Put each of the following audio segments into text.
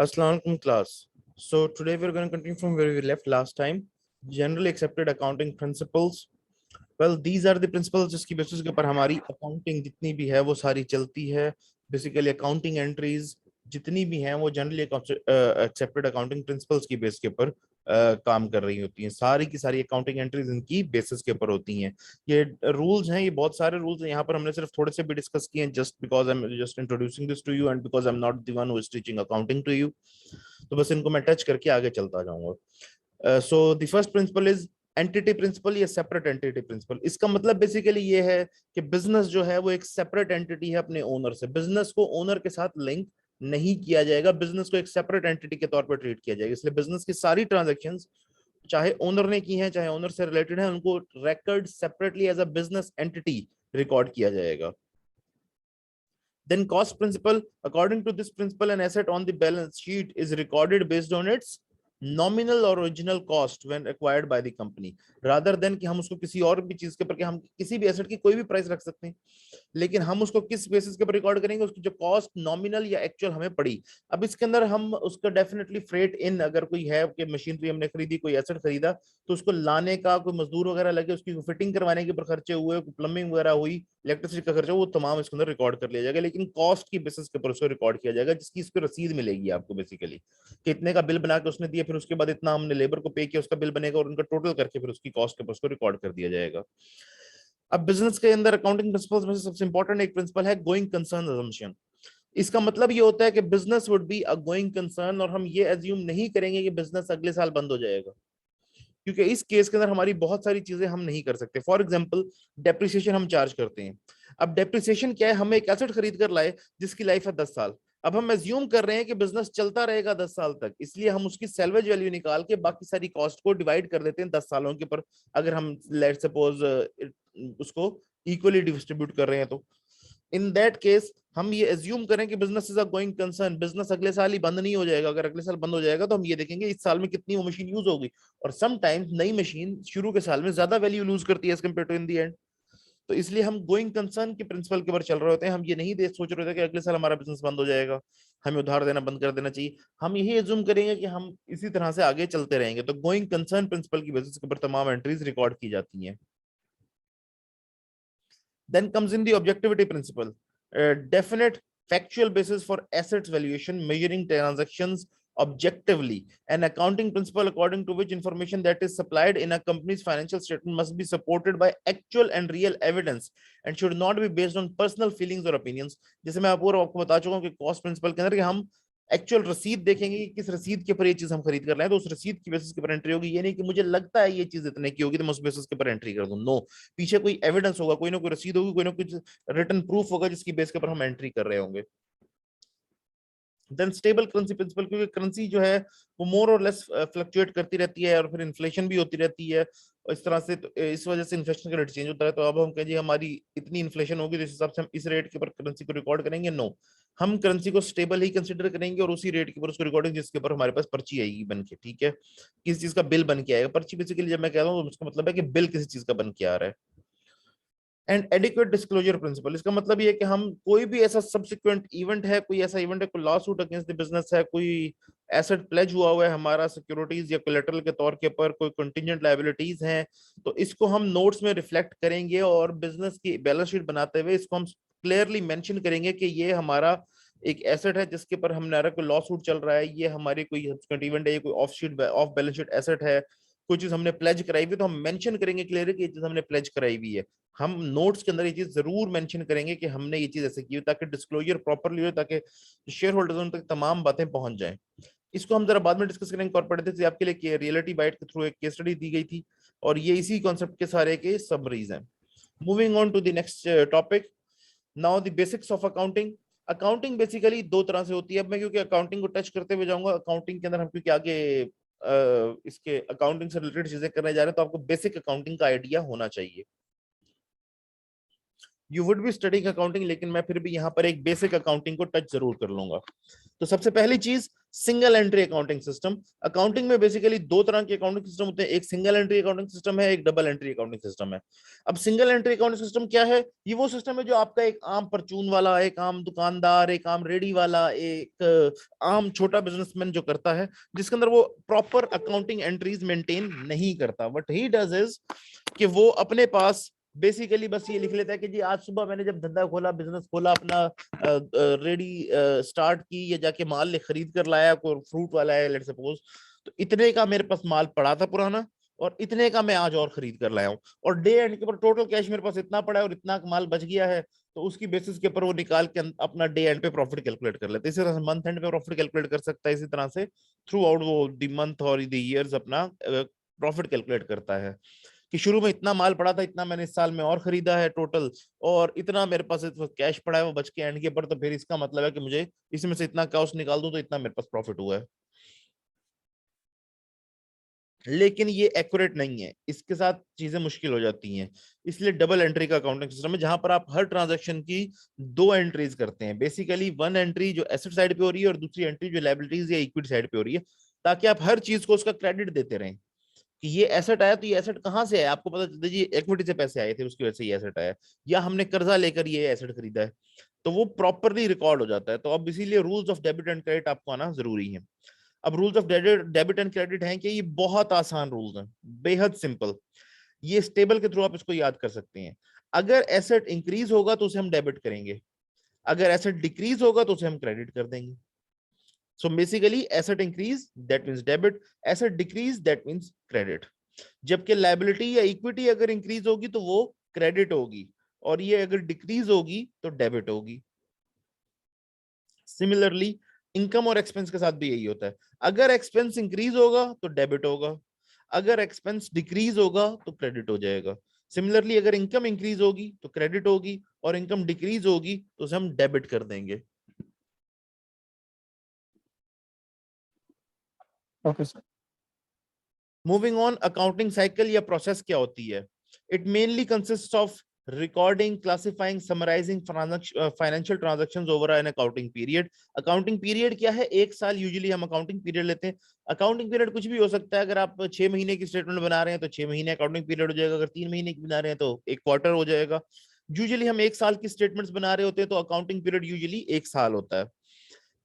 Assalamualaikum class. So today we're going to continue from where we left last time. Generally accepted accounting principles. Well, these are the principles जिसकी basis के ऊपर हमारी accounting जितनी भी है वो सारी चलती है. बेसिकली अकाउंटिंग एंट्रीज जितनी भी हैं वो जनरली एक्सेप्टेड अकाउंटिंग प्रिंसिपल्स की बेस के ऊपर काम कर रही होती हैं. सारी की सारी अकाउंटिंग एंट्रीज इनकी बेसिस के ऊपर होती हैं. ये रूल्स हैं, ये बहुत सारे रूल्स हैं. यहाँ पर हमने सिर्फ थोड़े से भी डिस्कस किए हैं just because I am just introducing this to you and because I am not the one who is teaching accounting to you. तो बस इनको मैं टच करके आगे चलता जाऊंगा. So the first principle is entity principle या सेपरेट एंटिटी प्रिंसिपल. इसका मतलब बेसिकली ये है कि बिजनेस जो है वो एक सेपरेट एंटिटी है अपने ओनर से. बिजनेस को ओनर के साथ लिंक नहीं किया जाएगा, बिजनेस को एक सेपरेट एंटिटी के तौर पर ट्रीट किया जाएगा. इसलिए बिजनेस की सारी ट्रांजैक्शंस चाहे ओनर ने की हैं चाहे ओनर से रिलेटेड है, उनको record separately as a business entity record किया जाएगा. Then cost principle. According to this principle, an asset on the balance sheet is recorded based on its nominal or original cost when acquired by the company, rather than कि हम उसको किसी और भी चीज के ऊपर, कि हम किसी भी एसेट की कोई भी प्राइस रख सकते हैं, लेकिन हम उसको किस बेसिस के ऊपर रिकॉर्ड करेंगे, उसकी जो कॉस्ट नॉमिनल या एक्चुअल हमें पड़ी. अब इसके अंदर हम उसका डेफिनेटली फ्रेट इन, अगर कोई है कि मशीनरी हमने खरीदी, कोई एसेट खरीदा, तो उसको लाने का कोई मजदूर वगैरह लगे, उसकी फिटिंग करवाने के ऊपर खर्चे हुए, प्लम्बिंग वगैरह हुई, इलेक्ट्रिसिटी का खर्चा, वो तमाम इसके अंदर रिकॉर्ड कर लिया जाएगा. लेकिन कॉस्ट की बेसिस के ऊपर उसको रिकॉर्ड किया जाएगा, जिसकी इस पर रसीद मिलेगी आपको बेसिकली कि इतने का बिल बना के उसने दिया, फिर उसके बाद इतना हमने लेबर को पे किया, उसका बिल बनेगा और उनका टोटल करके फिर उसकी कॉस्ट के ऊपर उसको रिकॉर्ड कर दिया जाएगा. अब बिजनेस के अंदर अकाउंटिंग प्रिंसिपल्स में से सबसे इंपॉर्टेंट एक प्रिंसिपल है गोइंग कंसर्न अजम्पशन. इसका मतलब ये होता है कि business would be a going concern, और हम ये एज्यूम नहीं करेंगे कि बिजनेस अगले साल बंद हो जाएगा, क्योंकि इस केस के अंदर हमारी बहुत सारी चीजें हम नहीं कर सकते. फॉर एग्जांपल डेप्रिसिएशन हम चार्ज करते हैं. अब डेप्रिसिएशन क्या है, हम एक एसेट खरीद कर लाए जिसकी लाइफ है 10 साल. अब हम एज्यूम कर रहे हैं कि बिजनेस चलता रहेगा 10 साल तक, इसलिए हम उसकी सेल्वेज वैल्यू निकाल के बाकी सारी कॉस्ट को डिवाइड कर देते हैं 10 सालों के ऊपर. अगर हम लेट सपोज उसको इक्वली डिस्ट्रीब्यूट कर रहे हैं, तो इन दैट केस हम ये एज्यूम करें कि business is a going concern, business अगले साल ही बंद नहीं हो जाएगा. अगर अगले साल बंद हो जाएगा तो हम ये देखेंगे इस साल में कितनी वो मशीन यूज होगी, और सम टाइम्स नई मशीन शुरू के साल में ज्यादा वैल्यू लूज करती है as compared to in the end. तो इसलिए हम गोइंग कंसर्न के प्रिंसिपल के ऊपर चल रहे होते हैं. हम ये नहीं सोच रहे होते कि अगले साल हमारा बिजनेस बंद हो जाएगा, हमें उधार देना बंद कर देना चाहिए. हम यही एज्यूम करेंगे कि हम इसी तरह से आगे चलते रहेंगे. तो गोइंग कंसर्न प्रिंसिपल की बेसिस के ऊपर तमाम एंट्रीज रिकॉर्ड की जाती हैं. Then comes in the objectivity principle, a definite factual basis for assets valuation, measuring transactions objectively. An accounting principle according to which information that is supplied in a company's financial statement must be supported by actual and real evidence and should not be based on personal feelings or opinions. जैसे मैं आपको बता चुका हूँ कि cost principal के अंदर कि हम एक्चुअल रसीद देखेंगे कि किस रसीद के ऊपर ये चीज हम खरीद कर रहे हैं, तो उस रसीद की बेसिस के ऊपर एंट्री होगी. ये नहीं कि मुझे लगता है ये चीज इतने की होगी तो मैं उस बेसिस के ऊपर एंट्री कर दूं. नो, पीछे कोई एविडेंस होगा, कोई ना कोई रसीद होगी, कोई ना कोई रिटन प्रूफ होगा जिसकी बेस के ऊपर हम एंट्री कर रहे होंगे. देन स्टेबल करेंसी प्रिंसिपल, क्योंकि करेंसी जो है वो मोर और लेस फ्लक्चुएट करती रहती है और फिर इन्फ्लेशन भी होती रहती है, और इस तरह से तो इस वजह से इन्फ्लेशन का रेट चेंज होता है. तो अब हम कहें जी हमारी इतनी इन्फ्लेशन होगी तो इस हिसाब से हम इस रेट के ऊपर करेंसी को रिकॉर्ड करेंगे. नो, हम करेंसी को स्टेबल ही कंसिडर करेंगे और उसी रेट के ऊपर उसको रिकॉर्डिंग जिसके ऊपर हमारे पास पर्ची आएगी बन के. ठीक है, किस चीज का बिल बन के आएगा. पर्ची बेसिकली जब मैं कह रहा हूँ तो उसका मतलब है कि बिल किसी चीज का बन के आ रहा है. एंड एडिक्वेट डिस्क्लोजर प्रिंसिपल, इसका मतलब ये है कि हम कोई भी ऐसा सब्सिक्वेंट इवेंट है, कोई ऐसा इवेंट है, कोई law suit against the business है, कोई एसेट प्लेज हुआ है हमारा सिक्योरिटीज या कोलेटरल के तौर के ऊपर, कोई कंटिजेंट लायबिलिटीज हैं, तो इसको हम नोट्स में रिफ्लेक्ट करेंगे और बिजनेस की बैलेंस शीट बनाते हुए इसको हम क्लियरली मेंशन करेंगे कि ये हमारा एक एसेट है जिसके ऊपर हमारा कोई लॉ सूट चल रहा है, ये हमारी कोई सब्सिक्वेंट इवेंट है, ये कोई ऑफ बैलेंस शीट एसेट है, कोई चीज हमने प्लेज कराई हुई, तो हम मेंशन करेंगे क्लियर कि ये चीज हमने प्लेज कराई हुई है. हम नोट्स के अंदर ये चीज जरूर मेंशन करेंगे कि हमने ये चीज ऐसे की हो, ताकि डिस्क्लोजर प्रॉपरली हो, ताकि शेयर होल्डर्स तक तमाम बातें पहुंच जाएं. इसको हम जरा बाद में डिस्कस करेंगे. कॉर्पोरेट एथिक्स आपके लिए रियलिटी बाइट के थ्रू एक केस स्टडी दी गई थी और ये इसी कॉन्सेप्ट के सारे के समरीज हैं. Moving on to the next topic, now the basics of accounting. Accounting basically दो तरह से होती है. अब मैं क्योंकि अकाउंटिंग को टच करते हुए जाऊंगा, अकाउंटिंग के अंदर हम क्योंकि आगे इसके अकाउंटिंग से रिलेटेड चीजें करने जा रहे हैं, तो आपको बेसिक अकाउंटिंग का आइडिया होना चाहिए. You would be studying accounting, लेकिन मैं फिर भी यहाँ पर एक बेसिक अकाउंटिंग को टच जरूर कर लूंगा. तो सबसे पहली चीज single entry accounting system. Accounting में बेसिकली दो तरह के अकाउंटिंग सिस्टम होते हैं, एक सिंगल एंट्री अकाउंटिंग सिस्टम है, एक डबल एंट्री अकाउंटिंग सिस्टम है। अब सिंगल एंट्री अकाउंटिंग सिस्टम क्या है? ये वो सिस्टम है जो आपका एक आम परचून वाला, एक आम दुकानदार, एक आम रेडी वाला, एक आम छोटा बिजनेसमैन जो करता है, जिसके अंदर वो प्रॉपर अकाउंटिंग एंट्रीज मेंटेन नहीं करता। व्हाट ही डज इज कि वो अपने पास बेसिकली बस ये लिख लेता है कि जी आज सुबह मैंने जब धंधा खोला, बिजनेस खोला, अपना रेडी स्टार्ट की, या जाके माल खरीद कर लाया, कोई फ्रूट वाला है लेट्स सपोज, तो इतने का मेरे पास माल पड़ा था पुराना, और इतने का मैं आज और खरीद कर लाया हूँ, और डे एंड के ऊपर टोटल कैश मेरे पास इतना पड़ा है और इतना माल बच गया है, तो उसकी बेसिस के ऊपर वो निकाल के अपना डे एंड पे प्रॉफिट कैलकुलेट कर लेते हैं। इसी तरह से मंथ एंड पे प्रॉफिट कैलकुलेट कर सकता है, इसी तरह से थ्रू आउट वो द मंथ और द ईयर्स अपना प्रॉफिट कैलकुलेट करता है कि शुरू में इतना माल पड़ा था, इतना मैंने इस साल में और खरीदा है टोटल, और इतना मेरे पास कैश पड़ा है वो बच के एंड के ऊपर, तो फिर इसका मतलब है कि मुझे इसमें से इतना कॉस्ट निकाल दूं तो इतना मेरे पास प्रॉफिट हुआ है। लेकिन ये एक्यूरेट नहीं है, इसके साथ चीजें मुश्किल हो जाती हैं। इसलिए डबल एंट्री का अकाउंटिंग सिस्टम है, जहां पर आप हर ट्रांजैक्शन की दो एंट्रीज करते हैं। बेसिकली वन एंट्री जो एसेट साइड पे हो रही है और दूसरी एंट्री जो लायबिलिटीज या इक्विटी साइड पे हो रही है, ताकि आप हर चीज को उसका क्रेडिट देते रहें कि ये एसेट आया तो ये एसेट कहाँ से आया, आपको पता चलता है जी इक्विटी से पैसे आए थे उसकी वजह से ये एसेट आया, या हमने कर्जा लेकर ये एसेट खरीदा है, तो वो प्रॉपरली रिकॉर्ड हो जाता है। तो अब इसीलिए rules of debit and credit आपको आना जरूरी है। अब rules of debit and credit हैं कि ये बहुत आसान रूल्स हैं, बेहद सिंपल। ये इस टेबल के थ्रू आप इसको याद कर सकते हैं। अगर एसेट इंक्रीज होगा तो उसे हम डेबिट करेंगे, अगर एसेट डिक्रीज होगा तो उसे हम क्रेडिट कर देंगे। So basically asset increase that means debit, asset decrease that means credit. जबकि लायबिलिटी या इक्विटी अगर इंक्रीज होगी तो वो क्रेडिट होगी, और ये अगर डिक्रीज होगी तो डेबिट होगी। सिमिलरली इनकम और एक्सपेंस के साथ भी यही होता है, अगर एक्सपेंस इंक्रीज होगा तो डेबिट होगा, अगर एक्सपेंस डिक्रीज होगा तो क्रेडिट हो जाएगा। सिमिलरली अगर इनकम इंक्रीज होगी तो क्रेडिट होगी, और इनकम डिक्रीज होगी तो उसे हम डेबिट कर देंगे। Okay sir. Moving on, accounting cycle या प्रोसेस क्या होती है? It mainly consist of recording, classifying, summarising financial transactions over an accounting period. Accounting period क्या है? एक साल यूजुअली हम अकाउंटिंग पीरियड लेते हैं। अकाउंटिंग पीरियड कुछ भी हो सकता है, अगर आप 6 महीने की स्टेटमेंट बना रहे हैं तो 6 महीने अकाउंटिंग पीरियड हो जाएगा, अगर 3 महीने की बना रहे हैं तो एक क्वार्टर हो जाएगा। यूजुअली हम एक साल की स्टेटमेंट्स बना रहे होते हैं तो अकाउंटिंग पीरियड यूजुअली एक साल होता है।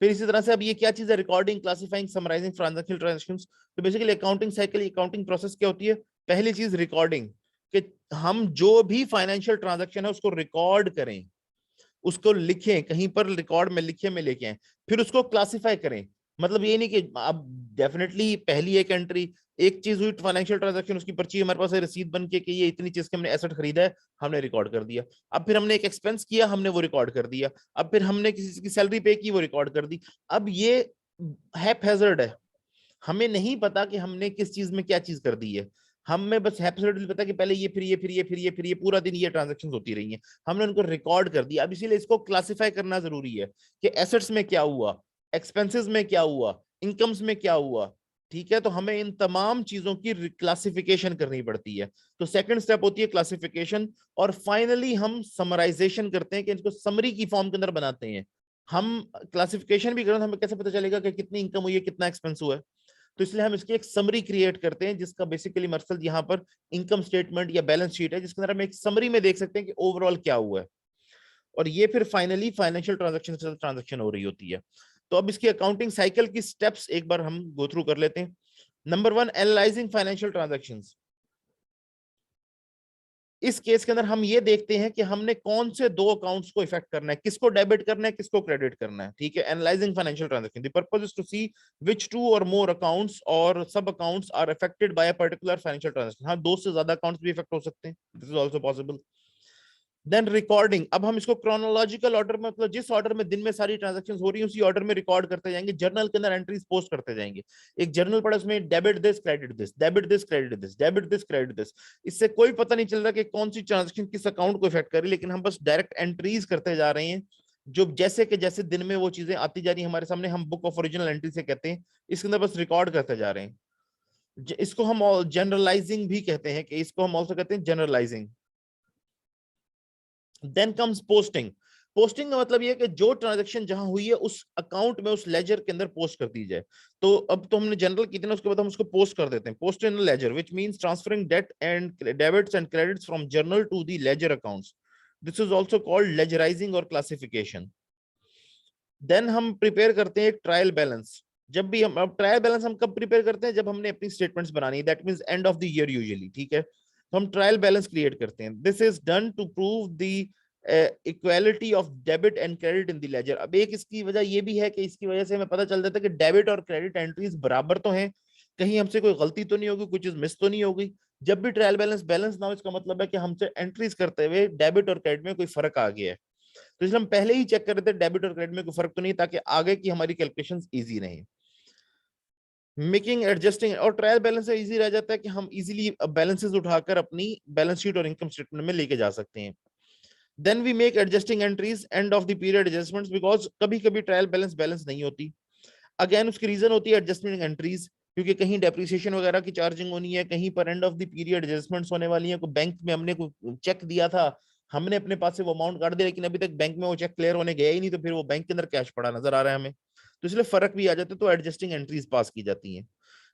फिर इसी तरह से अब ये क्या चीज है? Recording, classifying, summarising transactions. तो basically accounting cycle, accounting process क्या होती है? पहली चीज रिकॉर्डिंग, कि हम जो भी फाइनेंशियल ट्रांजैक्शन है उसको रिकॉर्ड करें, उसको लिखें, कहीं पर रिकॉर्ड में लिखे में लेके आए। फिर उसको क्लासिफाई करें, मतलब ये नहीं कि अब डेफिनेटली पहली एक एंट्री, एक चीज हुई फाइनेंशियल ट्रांजैक्शन, उसकी पर्ची हमारे पास है रसीद बन के कि ये इतनी चीज के हमने एसेट खरीदा है, हमने रिकॉर्ड कर दिया। अब फिर हमने एक एक्सपेंस किया, हमने वो रिकॉर्ड कर दिया। अब फिर हमने किसी की सैलरी पे की, वो रिकॉर्ड कर दी। अब ये हैphazard है, हमें नहीं पता कि हमने किस चीज में क्या चीज कर दी है। हमें बस हैप्सोल्यूटली पता कि पहले ये, फिर ये, फिर ये, फिर ये, फिर ये, पूरा दिन ये ट्रांजैक्शंस होती रही हैं, हमने उनको रिकॉर्ड कर दिया। अब इसीलिए इसको क्लासिफाई करना जरूरी है कि एसेट्स में क्या हुआ, एक्सपेंसेस में क्या हुआ, इनकम्स में क्या हुआ। ठीक है, तो हमें इन तमाम चीजों की क्लासिफिकेशन करनी पड़ती है। तो सेकंड स्टेप होती है क्लासिफिकेशन, और फाइनली हम समराइजेशन करते हैं कि इसको समरी की फॉर्म के अंदर बनाते हैं। हम क्लासिफिकेशन भी करें तो हमें कैसे पता चलेगा कि कितनी इनकम हुई है, कितना एक्सपेंस हुआ है? तो इसलिए हम इसकी एक समरी क्रिएट करते हैं, जिसका बेसिकली मकसद यहाँ पर इनकम स्टेटमेंट या बैलेंस शीट है, जिसके अंदर हम एक समरी में देख सकते हैं कि ओवरऑल क्या हुआ है, और ये फिर फाइनली फाइनेंशियल ट्रांजैक्शन से ट्रांजैक्शन हो रही होती है। तो अब इसकी अकाउंटिंग साइकिल की स्टेप्स एक बार हम गो थ्रू कर लेते हैं। Number 1, analysing financial transactions. इस केस के अंदर हम ये देखते हैं कि हमने कौन से दो अकाउंट्स को इफेक्ट करना है, किसको डेबिट करना है, किसको क्रेडिट करना है। ठीक है, analysing financial transaction, the purpose is to see which two or more accounts or sub accounts are affected by a particular financial transaction. हाँ, दो से ज्यादा अकाउंट्स भी इफेक्ट हो सकते हैं, this is also possible. Then recording, अब हम इसको क्रोनोलॉजिकल ऑर्डर में, मतलब जिस ऑर्डर में दिन में सारी ट्रांजैक्शंस हो रही है उसी ऑर्डर में रिकॉर्ड करते जाएंगे, जर्नल के अंदर एंट्रीज पोस्ट करते जाएंगे। एक जर्नल पड़ा, उसमें debit this, credit this, debit this, credit this, debit this, credit this. इससे कोई पता नहीं चल रहा कि कौन सी ट्रांजैक्शन किस अकाउंट को इफेक्ट कर रही है, लेकिन हम बस डायरेक्ट एंट्रीज करते जा रहे हैं, जो जैसे कि जैसे दिन में वो चीजें आती जा रही है हमारे सामने, हम बुक ऑफ ओरिजिनल एंट्री से कहते हैं, इसके अंदर बस रिकॉर्ड करते जा रहे हैं। इसको हम जनरलाइजिंग भी कहते हैं, कि इसको हम ऑल्सो कहते हैं journalising. Then comes posting. Posting का मतलब ये है कि जो ट्रांजैक्शन जहां हुई है उस अकाउंट में, उस लेजर के अंदर पोस्ट कर दी जाए। तो अब तो हमने जनरल की थी ना, उसके बाद हम उसको पोस्ट कर देते हैं, post in ledger, which means transferring debt and debits and credits from journal to the ledger accounts. This is also called ledgerising और क्लासिफिकेशन। देन हम प्रिपेयर करते हैं एक ट्रायल बैलेंस। जब भी हम, अब ट्रायल बैलेंस हम कब प्रिपेयर करते हैं, जब हमने अपनी स्टेटमेंट्स बनानी है, that means end of the year usually, ठीक है। तो हम ट्रायल बैलेंस क्रिएट करते हैं। This is done to prove the equality of debit and credit in the ledger. अब एक इसकी वजह ये भी है कि इसकी वजह से हमें पता चल जाता है कि डेबिट और क्रेडिट एंट्रीज बराबर तो हैं, कहीं हमसे कोई गलती तो नहीं होगी, कोई चीज मिस तो नहीं होगी। जब भी ट्रायल बैलेंस बैलेंस ना हो, इसका मतलब है कि हमसे एंट्रीज करते हुए डेबिट और क्रेडिट में कोई फर्क आ गया है। तो इसलिए हम पहले ही चेक कर रहे थे डेबिट और क्रेडिट में कोई फर्क तो नहीं, ताकि आगे की हमारी कैलकुलेशन इजी रहे। मेकिंग एडजस्टिंग, और ट्रायल बैलेंस से इजी रह जाता है कि हम इजीली बैलेंसेस उठाकर अपनी बैलेंस शीट और इनकम स्टेटमेंट में लेके जा सकते हैं। Then we make adjusting entries end of the period adjustments, because कभी कभी ट्रायल बैलेंस बैलेंस नहीं होती। अगेन उसकी रीजन होती है एडजस्टमेंट एंट्रीज, क्योंकि कहीं डेप्रिसिएशन वगैरह की चार्जिंग होनी है, कहीं पर and of the period adjustments होने वाली है, कोई बैंक में हमने कोई चेक दिया था, हमने अपने पास से वो अमाउंट काट दिया, लेकिन अभी तक बैंक में वो चेक क्लियर होने गया ही नहीं, तो फिर वो बैंक के अंदर कैश पड़ा नजर आ रहा है हमें, तो इसलिए फर्क भी आ जाता है, तो एडजस्टिंग एंट्रीज पास की जाती हैं।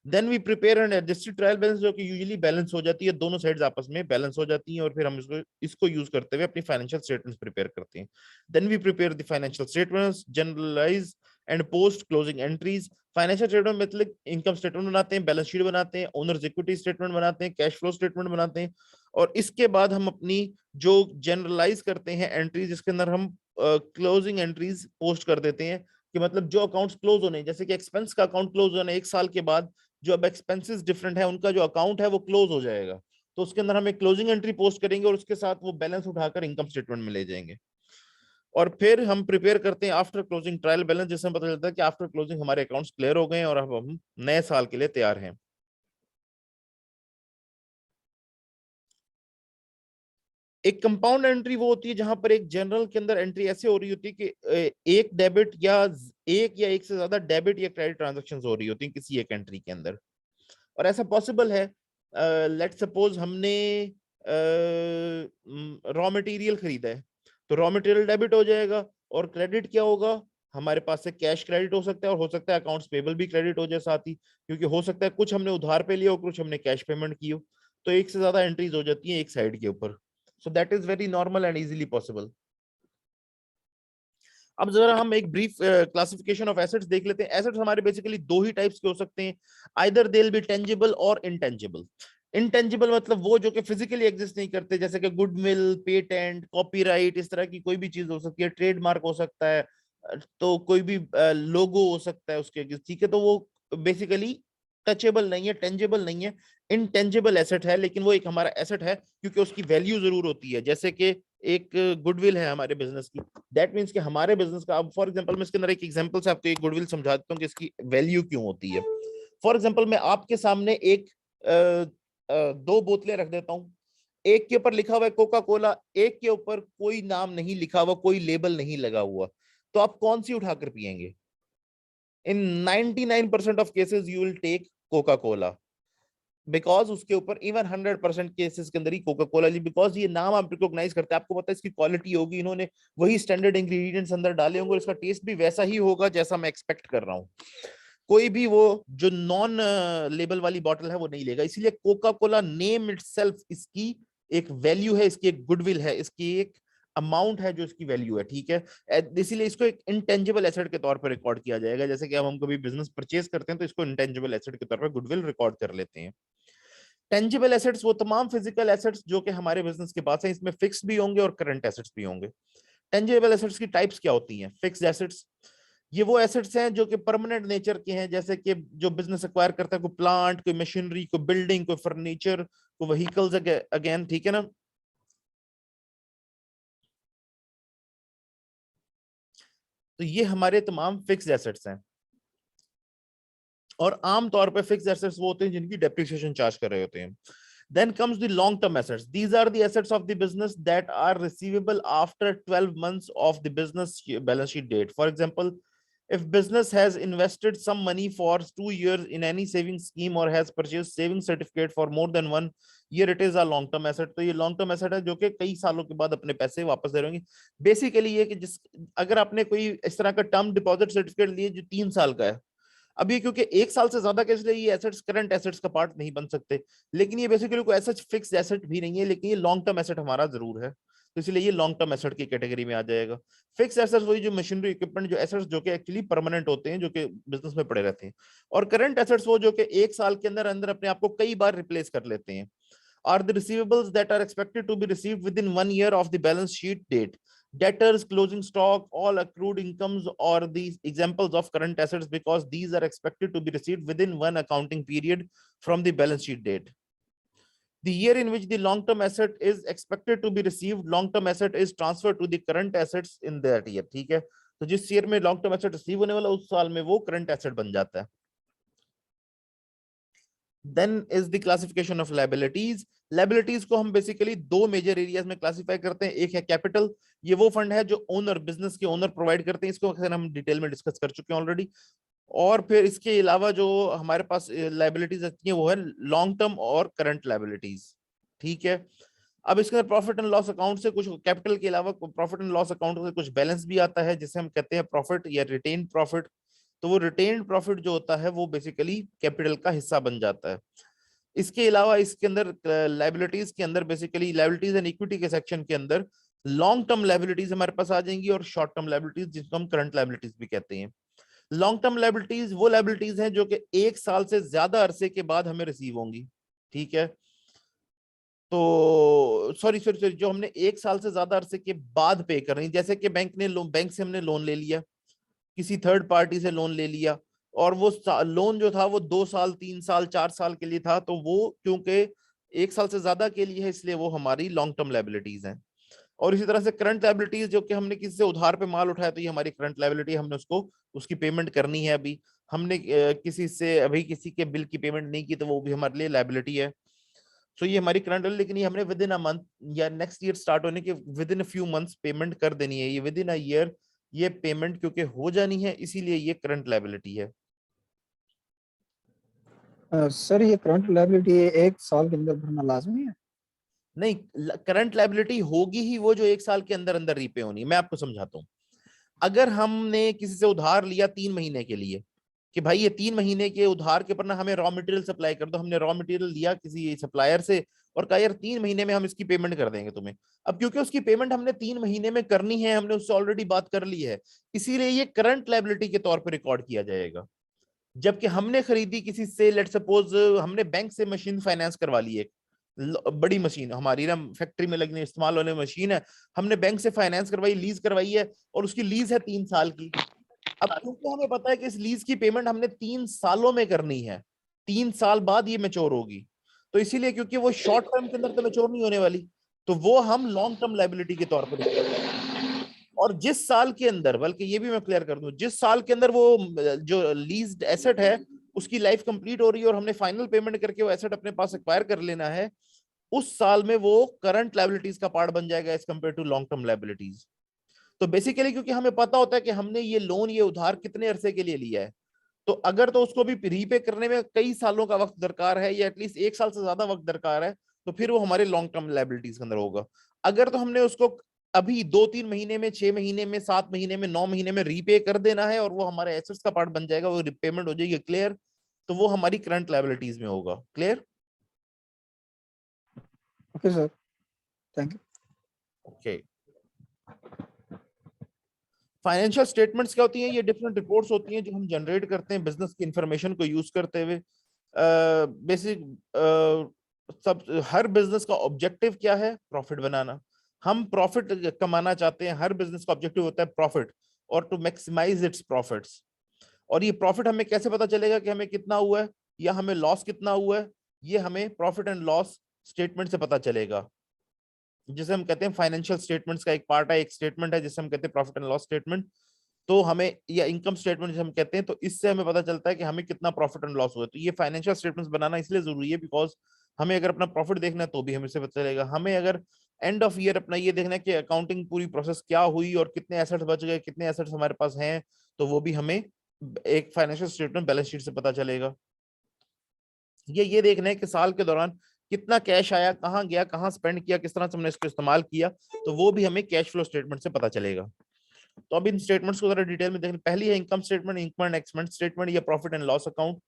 Then we prepare and adjusted trial balance, जो कि यूजुअली बैलेंस हो जाती है, दोनों साइड्स आपस में बैलेंस हो जाती हैं, और फिर हम इसको यूज करते हुए अपनी फाइनेंशियल स्टेटमेंट्स प्रिपेयर करते हैं। Then we prepare the financial statements, journalise and post closing entries. Financial statement मतलब इनकम स्टेटमेंट बनाते हैं, बैलेंस शीट बनाते हैं, ओनर्स इक्विटी स्टेटमेंट बनाते हैं, कैश फ्लो स्टेटमेंट बनाते हैं, और इसके बाद हम अपनी जो जनरलाइज करते हैं एंट्रीज, जिसके अंदर हम क्लोजिंग एंट्रीज पोस्ट कर देते हैं, कि मतलब जो अकाउंट्स क्लोज होने, जैसे कि एक्सपेंस का अकाउंट क्लोज होना 1 साल के बाद, जो अब एक्सपेंसेस डिफरेंट है उनका जो अकाउंट है वो क्लोज हो जाएगा, तो उसके अंदर हम एक क्लोजिंग एंट्री पोस्ट करेंगे और उसके साथ वो बैलेंस उठाकर इनकम स्टेटमेंट में ले जाएंगे। और फिर हम प्रिपेयर करते हैं आफ्टर क्लोजिंग ट्रायल बैलेंस, जिसमें पता चलता है कि आफ्टर क्लोजिंग हमारे अकाउंट्स क्लियर हो गए हैं और अब हम नए साल के लिए तैयार हैं। एक कंपाउंड एंट्री वो होती है जहां पर एक जनरल के अंदर एंट्री ऐसे हो रही होती है कि एक डेबिट या एक से ज्यादा डेबिट या क्रेडिट ट्रांजैक्शंस हो रही होती हैं किसी एक एंट्री के अंदर। और ऐसा पॉसिबल है, लेट सपोज हमने रॉ मटेरियल खरीदा है, तो रॉ मटेरियल डेबिट हो जाएगा, और क्रेडिट क्या होगा, हमारे पास से कैश क्रेडिट हो सकता है, और हो सकता है अकाउंट्स पेबल भी क्रेडिट हो जाए साथ ही, क्योंकि हो सकता है कुछ हमने उधार पे लिया और कुछ हमने कैश पेमेंट की हो, तो एक से ज्यादा एंट्रीज हो जाती हैं एक साइड के ऊपर। So that is very normal and easily possible. अब जरा हम एक ब्रीफ क्लासिफिकेशन ऑफ एसेट्स देख लेते हैं। एसेट्स हमारे बेसिकली दो ही टाइप्स के हो सकते हैं, either they will be tangible और इनटेंजिबल। इनटेंजिबल मतलब वो जो कि फिजिकली एग्जिस्ट नहीं करते, जैसे कि गुडविल, पेटेंट, कॉपीराइट, इस तरह की कोई भी चीज हो सकती है, ट्रेडमार्क हो सकता है, तो कोई भी लोगो हो सकता है उसके अगेंस्ट, ठीक है, तो वो बेसिकली टचेबल नहीं है, टेंजिबल नहीं है, इनटेंजिबल एसेट है, लेकिन वो एक हमारा एसेट है क्योंकि उसकी वैल्यू जरूर होती है। जैसे कि एक गुडविल है हमारे बिजनेस की, दैट मीन्स कि हमारे बिजनेस का, अब फॉर एग्जांपल मैं इसके अंदर एक एग्जांपल से आपको एक गुडविल समझा देता हूँ कि इसकी वैल्यू क्यों होती है। फॉर एग्जांपल मैं आपके सामने एक दो बोतलें रख देता हूँ, एक के ऊपर लिखा हुआ है कोका कोला, एक के ऊपर कोई नाम नहीं लिखा हुआ, कोई लेबल नहीं लगा हुआ, तो आप कौन सी उठाकर पियेंगे? In 99% of cases you will take Coca Cola, because उसके ऊपर इवन 100% केसेस के अंदर ही कोका कोला, बिकॉज ये नाम आप रिकॉग्नाइज करते हैं, आपको पता है इसकी क्वालिटी होगी, इन्होंने वही स्टैंडर्ड इंग्रेडिएंट्स अंदर डाले होंगे और इसका टेस्ट भी वैसा ही होगा जैसा मैं एक्सपेक्ट कर रहा हूँ। कोई भी वो जो नॉन लेबल वाली बॉटल है वो नहीं लेगा, इसीलिए कोका कोला नेम इटसेल्फ इसकी एक वैल्यू है, इसकी एक गुडविल है, इसकी एक अमाउंट है जो इसकी वैल्यू है, ठीक है। इसीलिए इसको एक इंटेंजिबल एसेट के तौर पर रिकॉर्ड किया जाएगा, जैसे कि अब हम कभी बिजनेस परचेज करते हैं तो इसको इंटेंजिबल एसेट के तौर पर गुडविल रिकॉर्ड कर लेते हैं। टेंजिबल एसेट्स वो तमाम फिजिकल एसेट्स जो कि हमारे बिजनेस के पास है, इसमें फिक्स भी होंगे और करंट एसेट्स भी होंगे। टेंजिबल एसेट्स की टाइप्स क्या होती हैं? फिक्स्ड एसेट्स, ये वो एसेट्स हैं जो कि परमानेंट नेचर के हैं, जैसे कि जो बिजनेस एक्वायर करता है, कोई प्लांट, कोई मशीनरी, कोई बिल्डिंग, कोई फर्नीचर, कोई व्हीकल्स, अगेन, ठीक है ना। तो ये हमारे तमाम फिक्स्ड एसेट्स हैं, और आम तौर पे फिक्स्ड एसेट्स वो होते हैं जिनकी डेप्रिसिएशन चार्ज कर रहे होते हैं। Then comes the long-term assets. These are the assets of the business that are receivable after 12 months of the business balance sheet date. For example, If business has invested some money for 2 years in any saving scheme or has purchased saving certificate for more than 1 year, it is a long term asset. तो ये long term asset है जो कि कई सालों के बाद अपने पैसे वापस दे रहे होंगे। बेसिकली ये कि जिस अगर आपने कोई इस तरह का टर्म डिपॉजिट सर्टिफिकेट लिए जो 3 साल का है, अब ये क्योंकि 1 साल से ज्यादा के इसलिए ये एसेट्स करंट एसेट्स का पार्ट नहीं बन सकते, लेकिन ये बेसिकली कोई ऐसा फिक्स एसेट भी नहीं है, लेकिन ये लॉन्ग टर्म एसेट हमारा जरूर है, तो इसलिए ये लॉन्ग टर्म एसेट की कैटेगरी में आ जाएगा। फिक्स एसेट्स वही जो मशीनरी इक्विपमेंट जो एसेट्स जो कि एक्चुअली परमानेंट होते हैं, जो कि बिजनेस में पड़े रहते हैं, और करंट एसेट्स वो जो कि 1 साल के अंदर अंदर अपने आप को कई बार रिप्लेस कर लेते हैं। Are the receivables that are expected to be received within 1 year of the balance sheet date. Debtors, closing stock, all accrued incomes or these examples of current assets because these are expected to be received within one accounting period from the balance sheet date. The year in which the long-term asset is expected to be received, long-term asset is transferred to the current assets in that year. ठीक है, तो जिस year में long-term asset receive होने वाला उस साल में वो करंट एसेट बन जाता है। Then is the classification of liabilities. Liabilities को हम बेसिकली दो मेजर एरियाज में क्लासिफाई करते हैं। एक है कैपिटल, ये वो फंड है जो ओनर बिजनेस के ओनर प्रोवाइड करते हैं, इसको अक्सर हम डिटेल में डिस्कस कर चुके हैं ऑलरेडी। और फिर इसके अलावा जो हमारे पास लाइबिलिटीज आती है वो है लॉन्ग टर्म और करंट लाइबिलिटीज। ठीक है, अब इसके अंदर प्रॉफिट एंड लॉस अकाउंट से कुछ कैपिटल के अलावा प्रॉफिट एंड लॉस अकाउंट से कुछ बैलेंस भी आता है जिसे हम कहते हैं प्रॉफिट या रिटेन प्रॉफिट। तो वो रिटेन प्रॉफिट जो होता है वो बेसिकली कैपिटल का हिस्सा बन जाता है। इसके अलावा इसके अंदर लाइबिलिटीज के अंदर बेसिकली लाइबिलिटीज एंड इक्विटी के सेक्शन के अंदर लॉन्ग टर्म लाइबिलिटीज हमारे पास आ जाएंगी और शॉर्ट टर्म लाइबिलिटीज जिसको हम करंट लाइबिलिटीज भी कहते हैं। लॉन्ग टर्म लाइबिलिटीज वो लाइबिलिटीज हैं जो कि 1 साल से ज्यादा अरसे के बाद हमें रिसीव होंगी। ठीक है, तो सॉरी जो हमने 1 साल से ज्यादा अरसे के बाद पे कर रही, जैसे कि बैंक से हमने लोन ले लिया, किसी थर्ड पार्टी से लोन ले लिया, और वो लोन जो था वो 2 साल 3 साल 4 साल के लिए था, तो वो क्योंकि 1 साल से ज्यादा के लिए है इसलिए वो हमारी लॉन्ग टर्म लाइबिलिटीज हैं। और इसी तरह से करंट लाइबिलिटीज जो कि हमने किसी से उधार पे माल उठाया तो ये हमारी करंट लाइबिलिटी, हमने उसको उसकी पेमेंट करनी है। अभी हमने किसी से अभी किसी के बिल की पेमेंट नहीं की तो वो भी हमारे लिए लाइबिलिटी है। सो ये हमारी करंट, लेकिन ये हमने विद इन अ मंथ या नेक्स्ट ईयर स्टार्ट होने के with in a few months payment कर देनी है। ये विद इन अ ईयर ये पेमेंट क्योंकि हो जानी है इसीलिए ये करंट लाइबिलिटी है। सर ये करंट लायबिलिटी 1 साल के अंदर भरना लाजमी है? नहीं, करंट लाइबिलिटी होगी ही वो जो 1 साल के अंदर अंदर रीपे होनी है। मैं आपको समझाता हूँ, अगर हमने किसी से उधार लिया 3 महीने के लिए कि भाई ये 3 महीने के उधार के ऊपर ना हमें रॉ मटेरियल सप्लाई कर दो, हमने रॉ मटेरियल लिया किसी सप्लायर से और कहा यार 3 महीने में हम इसकी पेमेंट कर देंगे तुम्हें। अब क्योंकि उसकी पेमेंट हमने 3 महीने में करनी है, हमने उससे ऑलरेडी बात कर ली है, इसीलिए ये करंट लाइबिलिटी के तौर पर रिकॉर्ड किया जाएगा। जबकि हमने खरीदी किसी से, लेट सपोज हमने बैंक से मशीन फाइनेंस करवा ली, एक बड़ी मशीन हमारी ना फैक्ट्री में लगने इस्तेमाल होने मशीन है, हमने बैंक से फाइनेंस करवाई, लीज करवाई है, और उसकी लीज है 3 साल की। अब क्योंकि हमें पता है कि इस लीज की पेमेंट हमने 3 सालों में करनी है, 3 साल बाद ये मेच्योर होगी, तो इसीलिए क्योंकि वो शॉर्ट टर्म के अंदर तो मेच्योर नहीं होने वाली, तो वो हम लॉन्ग टर्म लाइबिलिटी के तौर पर। और जिस साल के अंदर, बल्कि ये भी मैं क्लियर कर दूं, जिस साल के अंदर वो जो लीज्ड एसेट है उसकी लाइफ कंप्लीट हो रही है और हमने फाइनल पेमेंट करके वो एसेट अपने पास एक्वायर कर लेना है, उस साल में वो करंट लाइबिलिटीज का पार्ट बन जाएगा as compare to long term liabilities. तो बेसिकली क्योंकि हमें पता होता है कि हमने ये लोन ये उधार कितने अरसे के लिए लिया है, तो अगर तो उसको भी रीपे करने में कई सालों का वक्त दरकार है या एटलीस्ट 1 साल से ज्यादा वक्त दरकार है, तो फिर वो हमारे लॉन्ग टर्म लाइबिलिटीज के अंदर होगा। अगर तो हमने उसको अभी 2-3 महीने में, 6 महीने में, 7 महीने में, 9 महीने में रीपे कर देना है और वो हमारे एसेट्स का पार्ट बन जाएगा, वो रिपेमेंट हो जाएगी क्लियर, तो वो हमारी करंट लाइबिलिटीज में होगा। Clear? Okay sir, thank you. Okay, financial statements क्या होती हैं? ये डिफरेंट रिपोर्ट्स होती हैं जो हम जनरेट करते हैं बिजनेस की इंफॉर्मेशन को यूज करते हुए। बेसिक सब हर बिजनेस का ऑब्जेक्टिव क्या है? प्रॉफिट बनाना। हम प्रॉफिट कमाना चाहते हैं, हर बिजनेस का ऑब्जेक्टिव होता है प्रॉफिट और टू मैक्सिमाइज इट्स प्रॉफिट्स। और ये प्रॉफिट हमें कैसे पता चलेगा कि हमें कितना हुआ है या हमें लॉस कितना हुआ है? ये हमें प्रॉफिट एंड लॉस स्टेटमेंट से पता चलेगा, जिसे हम कहते हैं फाइनेंशियल स्टेटमेंट्स का एक पार्ट है, एक स्टेटमेंट है जिसे हम कहते हैं प्रॉफिट एंड लॉस स्टेटमेंट। तो हमें, या इनकम स्टेटमेंट जिसे हम कहते हैं, तो इससे हमें पता चलता है कि हमें कितना प्रॉफिट एंड लॉस हुआ। तो ये फाइनेंशियल स्टेटमेंट्स बनाना इसलिए जरूरी है बिकॉज हमें अगर अपना प्रॉफिट देखना है तो भी हमें इससे पता चलेगा। हमें अगर एंड ऑफ ईयर अपना ये देखना है कि अकाउंटिंग पूरी प्रोसेस क्या हुई और कितने एसेट्स बच गए, कितने एसेट्स हमारे पास हैं, तो वो भी हमें एक फाइनेंशियल स्टेटमेंट बैलेंस शीट से पता चलेगा। ये देखना है कि साल के दौरान कितना कैश आया, कहाँ गया, कहाँ स्पेंड किया, किस तरह से हमने इसको इस्तेमाल किया, तो वो भी हमें कैश फ्लो स्टेटमेंट से पता चलेगा। तो अब इन स्टेटमेंट्स को जरा डिटेल में देखें। पहली है income statement, income and expense statement या प्रॉफिट एंड लॉस अकाउंट।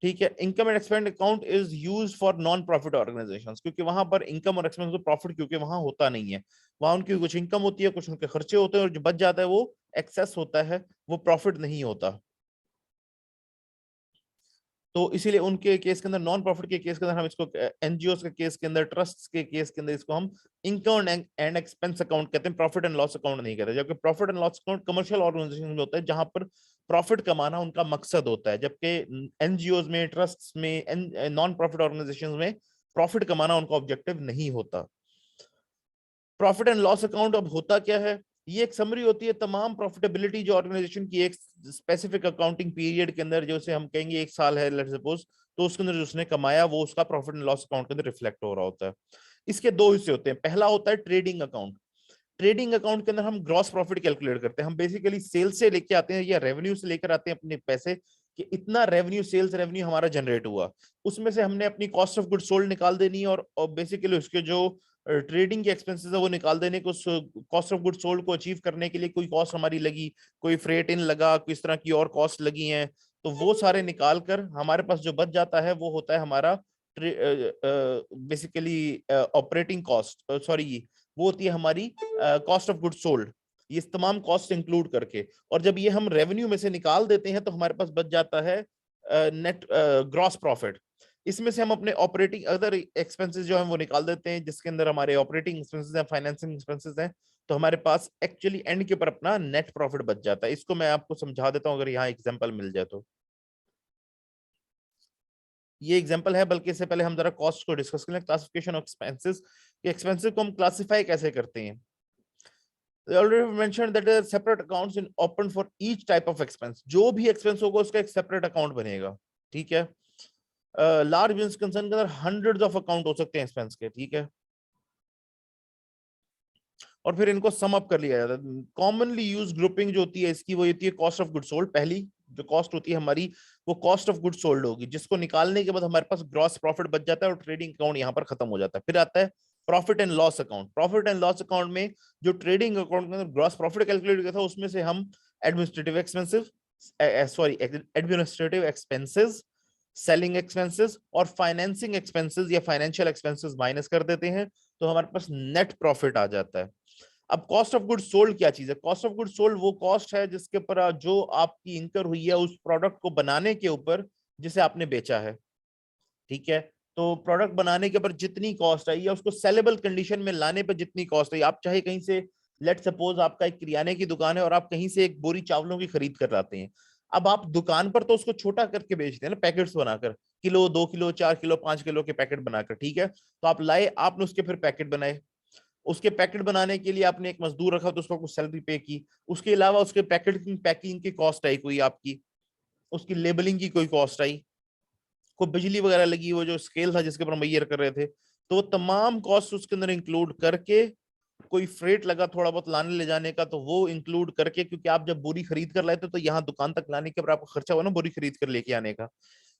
ठीक है, income and expense account is use for non profit organisations, क्योंकि वहां पर इनकम और एक्सपेंस प्रॉफिट क्योंकि वहां होता नहीं है, वहां उनकी कुछ इनकम होती है, कुछ उनके खर्चे होते हैं, और जो बच जाता है वो एक्सेस होता है, वो प्रॉफिट नहीं होता। तो इसीलिए उनके केस के अंदर, नॉन प्रॉफिट के केस के अंदर हम इसको, एनजीओ के केस के अंदर, ट्रस्ट के केस के अंदर इसको हम इनकम एंड एक्सपेंस अकाउंट कहते हैं, प्रॉफिट एंड लॉस अकाउंट नहीं कहते। जबकि profit and loss account commercial organisation में होता है जहां पर प्रॉफिट कमाना उनका मकसद होता है, जबकि एनजीओ में, ट्रस्ट में, नॉन प्रॉफिट ऑर्गेनाइजेशन में प्रॉफिट कमाना उनका ऑब्जेक्टिव नहीं होता। प्रॉफिट एंड लॉस अकाउंट अब होता क्या है, ये एक समरी होती है तमाम प्रॉफिटेबिलिटी जो ऑर्गेनाइजेशन की एक स्पेसिफिक अकाउंटिंग पीरियड के अंदर, जैसे हम कहेंगे एक साल है लेट्स सपोज, तो उसके अंदर जो उसने कमाया वो उसका प्रॉफिट एंड लॉस अकाउंट के अंदर रिफ्लेक्ट हो रहा होता है। इसके दो हिस्से होते हैं। पहला होता है ट्रेडिंग अकाउंट। ट्रेडिंग अकाउंट के अंदर हम ग्रॉस प्रॉफिट कैलकुलेट करते हैं। हम बेसिकली सेल्स से लेके आते हैं या रेवेन्यू से लेकर आते हैं अपने पैसे, कि इतना रेवेन्यू, सेल्स रेवेन्यू हमारा जनरेट हुआ, उसमें से हमने अपनी कॉस्ट ऑफ गुड सोल्ड निकाल देनी है, और बेसिकली उसके जो ट्रेडिंग के एक्सपेंसेस है वो निकाल देने को, कॉस्ट ऑफ गुड सोल्ड को अचीव करने के लिए कोई कॉस्ट हमारी लगी, कोई फ्रेट इन लगा, किस तरह की और कॉस्ट लगी हैं, तो वो सारे निकाल कर हमारे पास जो बच जाता है वो होता है हमारा बेसिकली ऑपरेटिंग कॉस्ट, सॉरी, वो होती है हमारी कॉस्ट ऑफ गुड सोल्ड, ये तमाम कॉस्ट इंक्लूड करके। और जब ये हम रेवेन्यू में से निकाल देते हैं तो हमारे पास बच जाता है नेट ग्रॉस प्रॉफिट। इसमें से हम अपने ऑपरेटिंग अदर एक्सपेंसेस जो हैं वो निकाल देते हैं, जिसके अंदर हमारे ऑपरेटिंग एक्सपेंसेस हैं, फाइनेंसिंग एक्सपेंसेस हैं, तो हमारे पास एक्चुअली एंड के ऊपर अपना नेट प्रॉफिट बच जाता है। इसको मैं आपको समझा देता हूं अगर यहाँ एग्जांपल मिल जाए तो। ये एग्जांपल है, बल्कि इससे पहले हम जरा कॉस्ट को डिस्कस करें, क्लासिफिकेशन ऑफ एक्सपेंसेस। एक्सपेंसेस को हम क्लासिफाई कैसे करते हैं। I already mentioned that there are separate accounts in open for each type of expense। जो भी एक्सपेंस होगा उसका एक सेपरेट अकाउंट बनेगा। ठीक है, लार्ज बिजनेस कंसर्न के अंदर हंड्रेड्स ऑफ अकाउंट हो सकते हैं एक्सपेंस के। ठीक है, और फिर इनको सम अप कर लिया जाता है। कॉमनली यूज ग्रुपिंग जो होती है इसकी, वो होती है कॉस्ट ऑफ गुड सोल्ड। पहली जो कॉस्ट होती है हमारी वो कॉस्ट ऑफ गुड सोल्ड होगी, जिसको निकालने के बाद हमारे पास ग्रॉस प्रॉफिट बच जाता है और ट्रेडिंग अकाउंट यहाँ पर खत्म हो जाता है। फिर आता है profit and loss account. Profit and loss account में जो ट्रेडिंग अकाउंट के अंदर ग्रॉस प्रॉफिट कैलकुलेट किया था उसमें से हम administrative expensive, sorry, administrative expenses, selling expenses और फाइनेंसिंग एक्सपेंसेस या फाइनेंशियल एक्सपेंसेस माइनस कर देते हैं, तो हमारे पास नेट प्रॉफिट आ जाता है। अब कॉस्ट ऑफ गुड सोल्ड क्या चीज है। कॉस्ट ऑफ गुड सोल्ड वो कॉस्ट है जिसके ऊपर जो आपकी इंकर हुई है उस प्रोडक्ट को बनाने के ऊपर जिसे आपने बेचा है। ठीक है, तो प्रोडक्ट बनाने के ऊपर जितनी कॉस्ट आई या उसको सेलेबल कंडीशन में लाने पर जितनी कॉस्ट आई, आप चाहे कहीं से, लेट सपोज आपका एक किराने की दुकान है और आप कहीं से एक बोरी चावलों की खरीद कर लाते हैं। अब आप दुकान पर तो उसको छोटा करके बेचते हैं ना, पैकेट्स बनाकर, किलो, 2 किलो, 4 किलो, 5 किलो के पैकेट बनाकर। ठीक है, तो आप लाए, आपने उसके फिर पैकेट बनाए, उसके पैकेट बनाने के लिए आपने एक मजदूर रखा तो उसको कुछ सैलरी पे की, उसके अलावा उसके पैकिंग की कॉस्ट आई कोई आपकी, उसकी लेबलिंग की कोई कॉस्ट आई, कोई बिजली वगैरह लगी, वो जो स्केल था जिसके ऊपर मैयर कर रहे थे, तो वो तमाम कॉस्ट उसके अंदर इंक्लूड करके, कोई फ्रेट लगा थोड़ा बहुत लाने ले जाने का तो वो इंक्लूड करके, क्योंकि आप जब बोरी खरीद कर लाए थे तो यहाँ दुकान तक लाने के बाद आपका खर्चा हुआ ना बोरी खरीद कर लेके आने का,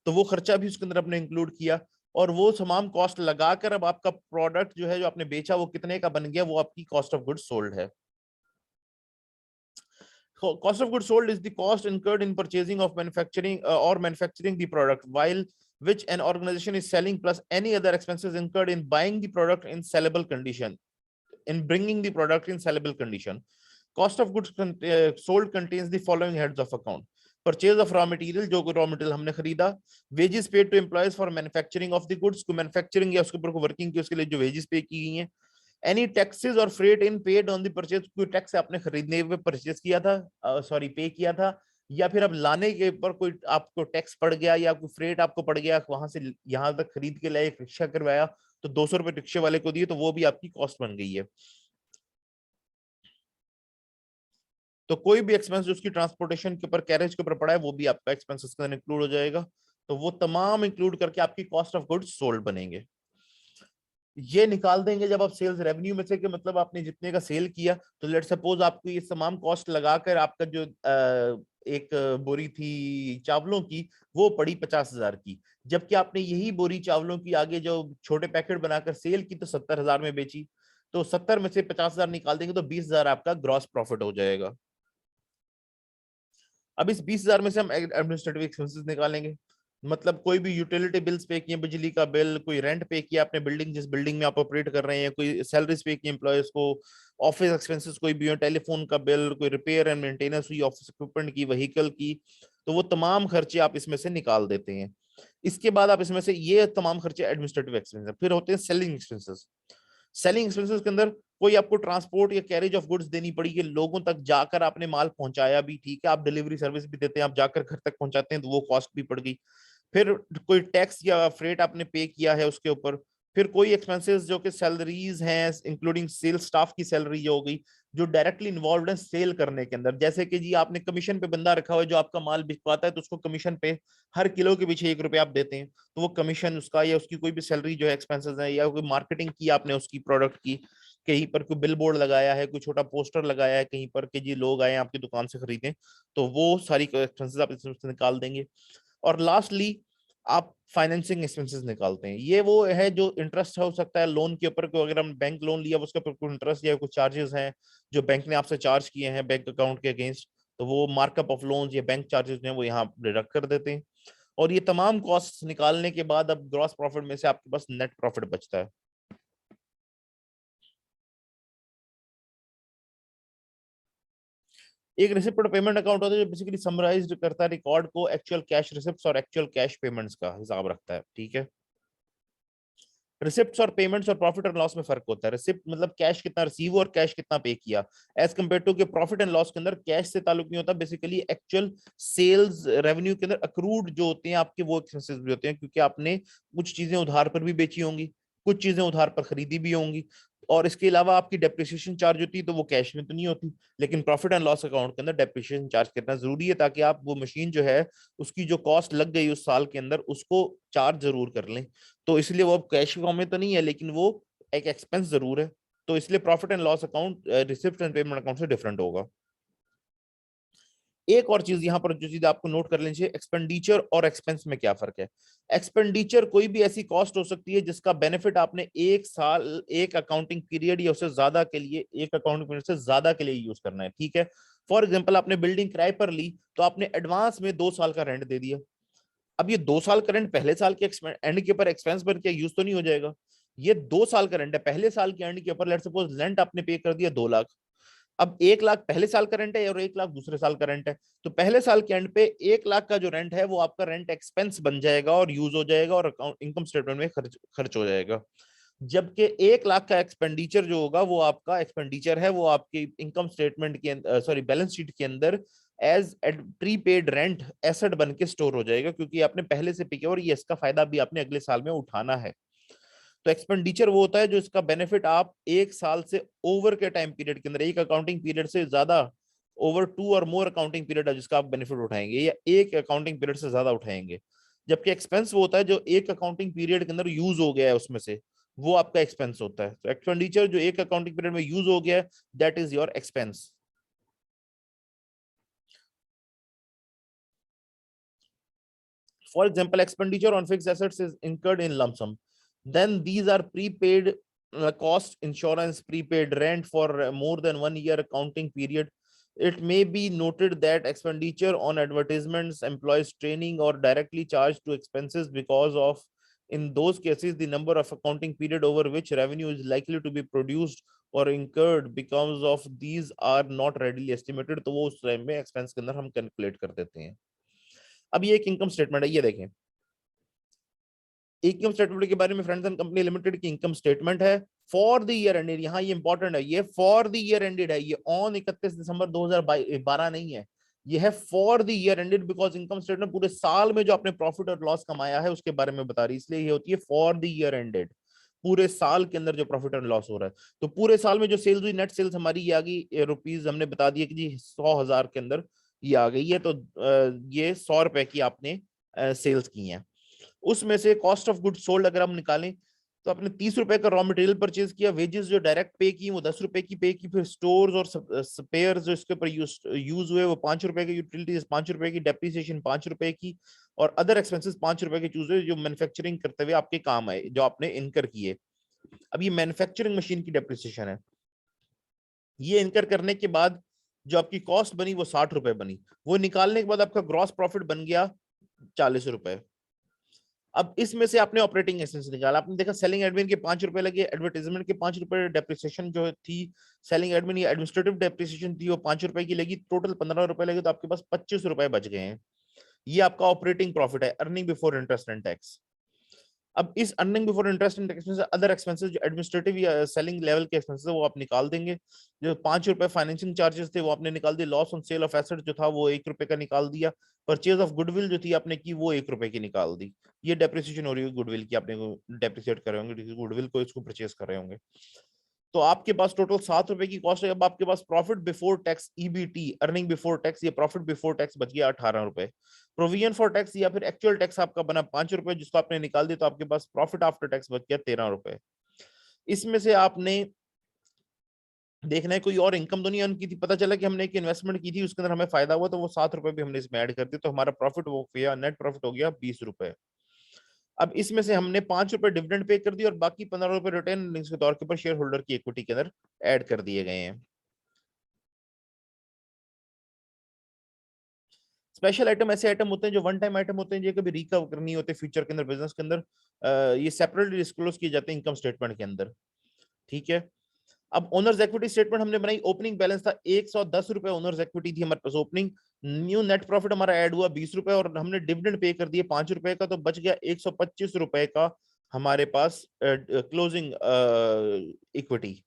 तो वो खर्चा भी उसके अंदर आपने इंक्लूड किया, और वो तमाम कॉस्ट लगाकर अब आपका प्रोडक्ट जो है जो आपने बेचा वो कितने का बन गया, वो आपकी कॉस्ट ऑफ गुड्स सोल्ड है। Cost of goods sold is the cost incurred in purchasing of manufacturing or manufacturing the product, while which an organization is selling, plus any other expenses incurred in buying the product in sellable condition, in bringing the product in sellable condition. Cost of goods sold contains the following heads of account: purchase of raw material, जो raw material हमने खरीदा, wages paid to employees for manufacturing of the goods, को manufacturing या उसके ऊपर working की उसके लिए जो वेजेस पे की गई हैं, एनी टैक्सेस और freight in paid on the purchase, कोई टैक्स आपने खरीदने हुए परचेज किया था, सॉरी पे किया था, या फिर अब लाने के ऊपर कोई आपको टैक्स पड़ गया या कोई फ्रेट आपको पड़ गया, वहां से यहाँ तक खरीद के लाए, एक रिक्शा करवाया तो 200 रुपए रिक्शे वाले को दिए, तो वो भी आपकी कॉस्ट बन गई है। तो कोई भी एक्सपेंस जो उसकी ट्रांसपोर्टेशन के ऊपर, कैरेज के ऊपर पड़ा है, वो भी आपका एक्सपेंसेस के अंदर इंक्लूड हो जाएगा। तो वो तमाम इंक्लूड करके आपकी कॉस्ट ऑफ गुड्स सोल्ड बनेंगे। ये निकाल देंगे जब आप सेल्स रेवेन्यू में से, कि मतलब आपने जितने का सेल किया, तो लेट सपोज आपको ये तमाम कॉस्ट लगाकर आपका जो एक बोरी थी चावलों की वो पड़ी 50,000 की, जबकि आपने यही बोरी चावलों की आगे जो छोटे पैकेट बनाकर सेल की तो 70,000 में बेची, तो 70 में से 50,000 निकाल देंगे तो 20,000 आपका ग्रॉस प्रॉफिट हो जाएगा। अब इस 20,000 में से हम एडमिनिस्ट्रेटिव एक्सपेंसेस निकालेंगे, मतलब कोई भी यूटिलिटी बिल्स पे किए, बिजली का बिल, कोई रेंट पे किया आपने बिल्डिंग, जिस बिल्डिंग में आप ऑपरेट कर रहे हैं, कोई सैलरीज पे की एम्प्लॉयज को, ऑफिस एक्सपेंसेस कोई भी हो, टेलीफोन का बिल, कोई रिपेयर एंड मेंटेनेंस हुई ऑफिस इक्विपमेंट की, व्हीकल की, तो वो तमाम खर्चे आप इसमें से निकाल देते हैं। इसके बाद आप इसमें से ये तमाम खर्चे एडमिनिस्ट्रेटिव एक्सपेंसेस, फिर होते हैं सेलिंग एक्सपेंसेस। सेलिंग एक्सपेंसेस के अंदर कोई आपको ट्रांसपोर्ट या कैरेज ऑफ गुड्स देनी पड़ी, कि लोगों तक जाकर आपने माल पहुंचाया भी, ठीक है, आप डिलीवरी सर्विस भी देते हैं, आप जाकर घर तक पहुंचाते हैं, तो वो कॉस्ट भी पड़ गई। फिर कोई टैक्स या फ्रेट आपने पे किया है उसके ऊपर। फिर कोई एक्सपेंसेस जो कि सैलरीज हैं, इंक्लूडिंग सेल स्टाफ की सैलरी जो हो गई, जो डायरेक्टली इन्वॉल्व है सेल करने के अंदर, जैसे कि जी आपने कमीशन पे बंदा रखा हुआ है जो आपका माल बिकवाता है, तो उसको कमीशन पे हर किलो के पीछे 1 रुपया आप देते हैं, तो वो कमीशन उसका या उसकी कोई भी सैलरी जो है एक्सपेंसेस है, या कोई मार्केटिंग की आपने उसकी प्रोडक्ट की, कहीं पर कोई बिल बोर्ड लगाया है, कोई छोटा पोस्टर लगाया है कहीं पर कि जी लोग आए आपकी दुकान से खरीदें, तो वो सारी एक्सपेंसेस आप इसमें से निकाल देंगे। और लास्टली आप फाइनेंसिंग एक्सपेंसेस निकालते हैं, ये वो है जो इंटरेस्ट हो सकता है लोन के ऊपर, को अगर हम बैंक लोन लिया उसके ऊपर कोई इंटरेस्ट या कुछ चार्जेस हैं जो बैंक ने आपसे चार्ज किए हैं बैंक अकाउंट के अगेंस्ट, तो वो मार्कअप ऑफ लोन्स या बैंक चार्जेस हैं वो यहाँ डिडक्ट कर देते हैं। और ये तमाम कॉस्ट निकालने के बाद अब ग्रॉस प्रॉफिट में से आपके पास नेट प्रॉफिट बचता है। एक रिसिप्ट और पेमेंट अकाउंट होता है जो बेसिकली समराइज्ड करता है रिकॉर्ड को, एक्चुअल कैश रिसिप्ट्स और एक्चुअल कैश पेमेंट्स का हिसाब रखता है, ठीक है। रिसिप्ट्स और पेमेंट्स और प्रॉफिट एंड लॉस में फर्क होता है। रिसिप्ट मतलब कैश कितना रिसीव और कैश कितना पे किया, एज कम्पेयर टू के प्रॉफिट एंड लॉस के अंदर कैश से ताल्लुक नहीं होता, बेसिकली एक्चुअल सेल्स रेवेन्यू के अंदर अक्रूड जो होते हैं आपके वो एक्सपेंसेस भी होते हैं, क्योंकि आपने कुछ चीजें उधार पर भी बेची होंगी, कुछ चीजें उधार पर खरीदी भी होंगी, और इसके अलावा आपकी डेप्रिसिएशन चार्ज होती है, तो वो कैश में तो नहीं होती, लेकिन प्रॉफिट एंड लॉस अकाउंट के अंदर डेप्रिसिएशन चार्ज करना जरूरी है, ताकि आप वो मशीन जो है उसकी जो कॉस्ट लग गई उस साल के अंदर उसको चार्ज जरूर कर लें। तो इसलिए वो अब कैश फॉर्म में तो नहीं है, लेकिन वो एक एक्सपेंस जरूर है, तो इसलिए profit and loss account receipt and payment account से डिफरेंट होगा। एक और चीज यहाँ पर जो चीज आपको नोट कर लेनी चाहिए, एक्सपेंडिचर और एक्सपेंस में क्या फर्क है। एक्सपेंडिचर कोई भी ऐसी कॉस्ट हो सकती है जिसका बेनिफिट आपने एक साल, एक अकाउंटिंग पीरियड या उससे ज्यादा के लिए, एक अकाउंटिंग पीरियड से ज्यादा के लिए यूज करना है, ठीक है। फॉर एग्जाम्पल आपने बिल्डिंग किराए पर ली, तो आपने एडवांस में 2 साल का रेंट दे दिया। अब ये 2 साल का रेंट पहले साल के एंड के ऊपर एक्सपेंस बन के यूज तो नहीं हो जाएगा। ये 2 साल का रेंट है, पहले साल के एंड के ऊपर लेट सपोज रेंट आपने पे कर दिया 2 लाख। अब 1 लाख पहले साल का रेंट है और 1 लाख दूसरे साल का रेंट है, तो पहले साल के एंड पे 1 लाख का जो रेंट है वो आपका रेंट एक्सपेंस बन जाएगा और यूज हो जाएगा और अकाउंट इनकम स्टेटमेंट में खर्च हो जाएगा। जबकि 1 लाख का एक्सपेंडिचर जो होगा वो आपका एक्सपेंडिचर है, वो आपके इनकम स्टेटमेंट के सॉरी बैलेंस शीट के अंदर एज प्रीपेड रेंट एसेट बन के स्टोर हो जाएगा, क्योंकि आपने पहले से पे किया और ये इसका फायदा भी आपने अगले साल में उठाना है। तो एक्सपेंडिचर वो होता है जो इसका बेनिफिट आप एक साल से ओवर के टाइम पीरियड के अंदर, एक अकाउंटिंग पीरियड से ज्यादा, ओवर 2 और मोर अकाउंटिंग पीरियड है जिसका आप बेनिफिट उठाएंगे, या एक अकाउंटिंग पीरियड से ज्यादा उठाएंगे। जबकि एक्सपेंस वो होता है जो एक अकाउंटिंग पीरियड के अंदर यूज हो गया है उसमें से, वो आपका एक्सपेंस होता है। तो एक्सपेंडिचर जो एक अकाउंटिंग पीरियड में यूज हो गया है, that is your expense. For example, expenditure on fixed assets is incurred in lump sum. Then these are prepaid cost, insurance, prepaid rent for more than 1 year accounting period. It may be noted that expenditure on advertisements, employees training, or directly charged to expenses because of, in those cases, the number of accounting period over which revenue is likely to be produced or incurred because of these are not readily estimated, तो वो उस time में expense के अंदर हम calculate कर देते हैं। अब ये एक इनकम स्टेटमेंट है, ये देखें, इनकम स्टेटमेंट के बारे में, फ्रेंड्स एंड कंपनी लिमिटेड की इनकम स्टेटमेंट है फॉर द ईयर एंडेड, यहाँ ये इंपॉर्टेंट है, ये फॉर द ईयर एंडेड है, ये ऑन 31 दिसंबर 2012 नहीं है, ये है for the year ended, because income statement पूरे साल में जो आपने प्रॉफिट और लॉस कमाया है उसके बारे में बता रही है, इसलिए ये होती है फॉर द ईयर एंडेड, पूरे साल के अंदर जो प्रॉफिट और लॉस हो रहा है। तो पूरे साल में जो सेल्स हुई, नेट सेल्स हमारी ये आ गई रुपीज, हमने बता दिया कि जी 100,000 के अंदर ये आ गई है, तो ये 100 रुपए की आपने सेल्स की है। उसमें से कॉस्ट ऑफ गुड्स सोल्ड अगर हम निकालें, तो आपने 30 रुपए का रॉ मटेरियल परचेज किया, वेजेस जो डायरेक्ट पे की वो 10 रुपए की पे की, फिर स्टोर्स और स्पेयर जो इसके ऊपर यूज हुए वो 5 रुपए के, यूटिलिटीज 5 रुपए की, डेप्रिसिएशन 5 रुपए की, और अदर एक्सपेंसेस 5 रुपए के चूज हुए जो मैन्युफैक्चरिंग करते हुए आपके काम आए, जो आपने इनकर किए। अब ये मैन्युफैक्चरिंग मशीन की डेप्रिसिएशन है। ये इनकर करने के बाद जो आपकी कॉस्ट बनी वो 60 रुपए बनी, वो निकालने के बाद आपका ग्रॉस प्रॉफिट बन गया 40 रुपए। अब इसमें से आपने ऑपरेटिंग एक्सपेंस निकाला, आपने देखा सेलिंग एडमिन के 5 रुपए लगे, एडवर्टाइजमेंट के 5 रुपए, डेप्रिसिएशन जो थी सेलिंग एडमिन या एडमिनिस्ट्रेटिव डेप्रिसिएशन थी वो 5 रुपए की लगी, टोटल 15 रुपए लगे, तो आपके पास 25 रुपए बच गए हैं। ये आपका ऑपरेटिंग प्रॉफिट है, earning before interest and tax. अब इस earning before interest and tax में से अदर एक्सपेंसेस जो एडमिनिस्ट्रेटिव या सेलिंग लेवल के एक्सपेंसेस है वो आप निकाल देंगे। जो 5 रुपए फाइनेंसिंग चार्जेस थे वो आपने निकाल दिए, loss on sale of asset जो था वो 1 रुपए का निकाल दिया, परचेज ऑफ गुडविल जो थी आपने की वो 1 रुपए की निकाल दी। ये डेप्रिसिएशन हो रही है गुडविल की, आपने डेप्रिसिएट कर रहे होंगे गुडविल को, इसको परचेज कर रहे होंगे। तो आपके पास टोटल 7 रुपए की कॉस्ट है। अब आपके पास profit before tax EBT, earning before tax, ये प्रॉफिट बिफोर टैक्स बच गया 18 रुपए। प्रोविजन फॉर टैक्स या फिर एक्चुअल टैक्स आपका बना 5 रुपए, जिसको आपने निकाल दिया, तो आपके पास प्रॉफिट आफ्टर टैक्स बच गया 13 रुपए। इसमें से आपने देखना है कोई और इनकम तो नहीं अर्न की थी, पता चला कि हमने एक इन्वेस्टमेंट की थी उसके अंदर हमें फायदा हुआ, तो वो 7 रुपए भी हमने इसमें ऐड कर दिए, तो हमारा प्रॉफिट वो गया, नेट प्रॉफिट हो गया 20 रुपए। अब इसमें से हमने 5 रुपए डिविडेंड पे कर दिए और बाकी 15 रुपए रिटर्न के तौर के ऊपर शेयर होल्डर की इक्विटी के अंदर ऐड कर दिए गए हैं। स्पेशल आइटम ऐसे आइटम होते हैं जो वन टाइम आइटम होते हैं, जो कभी रिकवर करनी होते हैं फ्यूचर के अंदर, बिजनेस के अंदर, ये सेपरेटली डिस्क्लोज किए जाते हैं इनकम स्टेटमेंट के अंदर। ठीक है, अब ओनर्स इक्विटी स्टेटमेंट हमने बनाई, ओपनिंग बैलेंस था 110 रुपए ओनर्स इक्विटी थी हमारे पास ओपनिंग, न्यू नेट प्रॉफिट हमारा ऐड हुआ 20 रुपए और हमने डिविडेंड पे कर दिए 5 रुपए का, तो बच गया 125 रुपए का हमारे पास क्लोजिंग इक्विटी।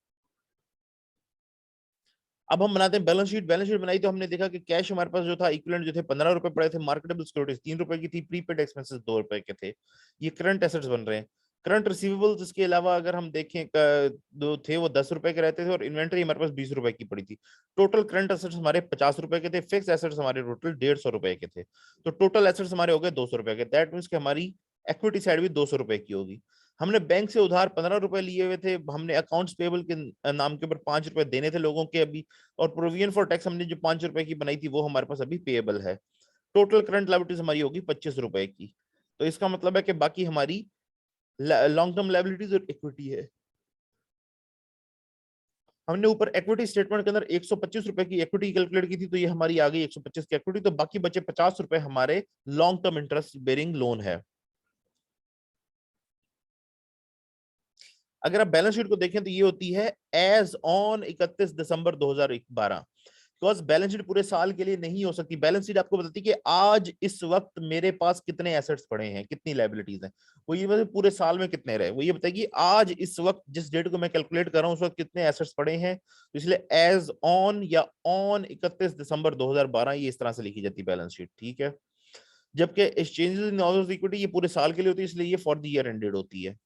अब हम बनाते हैं बैलेंस शीट। बैलेंस शीट बनाई तो हमने देखा कि कैश हमारे पास जो था इक्विवेलेंट जो थे 15 रुपए पड़े थे, मार्केटेबल सिक्योरिटीज 3 रुपए की थी, प्रीपेड एक्सपेंसेस 2 रुपए के थे। ये करंट एसेट्स बन रहे हैं। करंट रिसीवेबल्स इसके अलावा अगर हम देखें दो थे वो 10 रुपए के रहते थे और इन्वेंटरी हमारे पास 20 रुपए की पड़ी थी। टोटल करंट एसेट्स हमारे 50 रुपए के थे, फिक्स एसेट्स हमारे टोटल 150 रुपए के थे, तो टोटल एसेट्स हमारे हो गए 200 रुपए के। दैट मीन्स कि हमारी इक्विटी साइड भी 200 रुपए की होगी। हमने बैंक से उधार 15 रुपए लिए हुए थे, हमने अकाउंट्स पेबल के नाम के ऊपर 5 रुपए देने थे लोगों के अभी, और प्रोविजन फॉर टैक्स हमने जो 5 रुपए की बनाई थी वो हमारे पास अभी पेएबल है। टोटल करंट लायबिलिटीज हमारी होगी 25 रुपए की। तो इसका मतलब है कि बाकी हमारी लॉन्ग टर्म लायबिलिटीज और इक्विटी है। हमने ऊपर इक्विटी स्टेटमेंट के अंदर 125 रुपए की इक्विटी कैलकुलेट की थी, तो ये हमारी आ गई 125 की इक्विटी, तो बाकी बचे 50 रुपए हमारे long term interest bearing loan है। अगर आप बैलेंस शीट को देखें तो ये होती है as on 31 December 2012, because balance sheet पूरे साल के लिए नहीं हो सकती। बैलेंस शीट आपको बताती है कि आज इस वक्त मेरे पास कितने एसेट्स पड़े हैं, कितनी लायबिलिटीज हैं, वो ये मतलब पूरे साल में कितने रहे, वो ये बताएगी आज इस वक्त जिस डेट को मैं कैलकुलेट कर रहा हूँ उस वक्त कितने एसेट्स पड़े हैं, तो इसलिए एज ऑन या ऑन 31 दिसंबर 2012 ये इस तरह से लिखी जाती है बैलेंस शीट। ठीक है, जबकि एक्सचेंजेस इन ऑर्डर्स इक्विटी ये पूरे साल के लिए होती है, इसलिए ये फॉर द ईयर एंडेड होती है।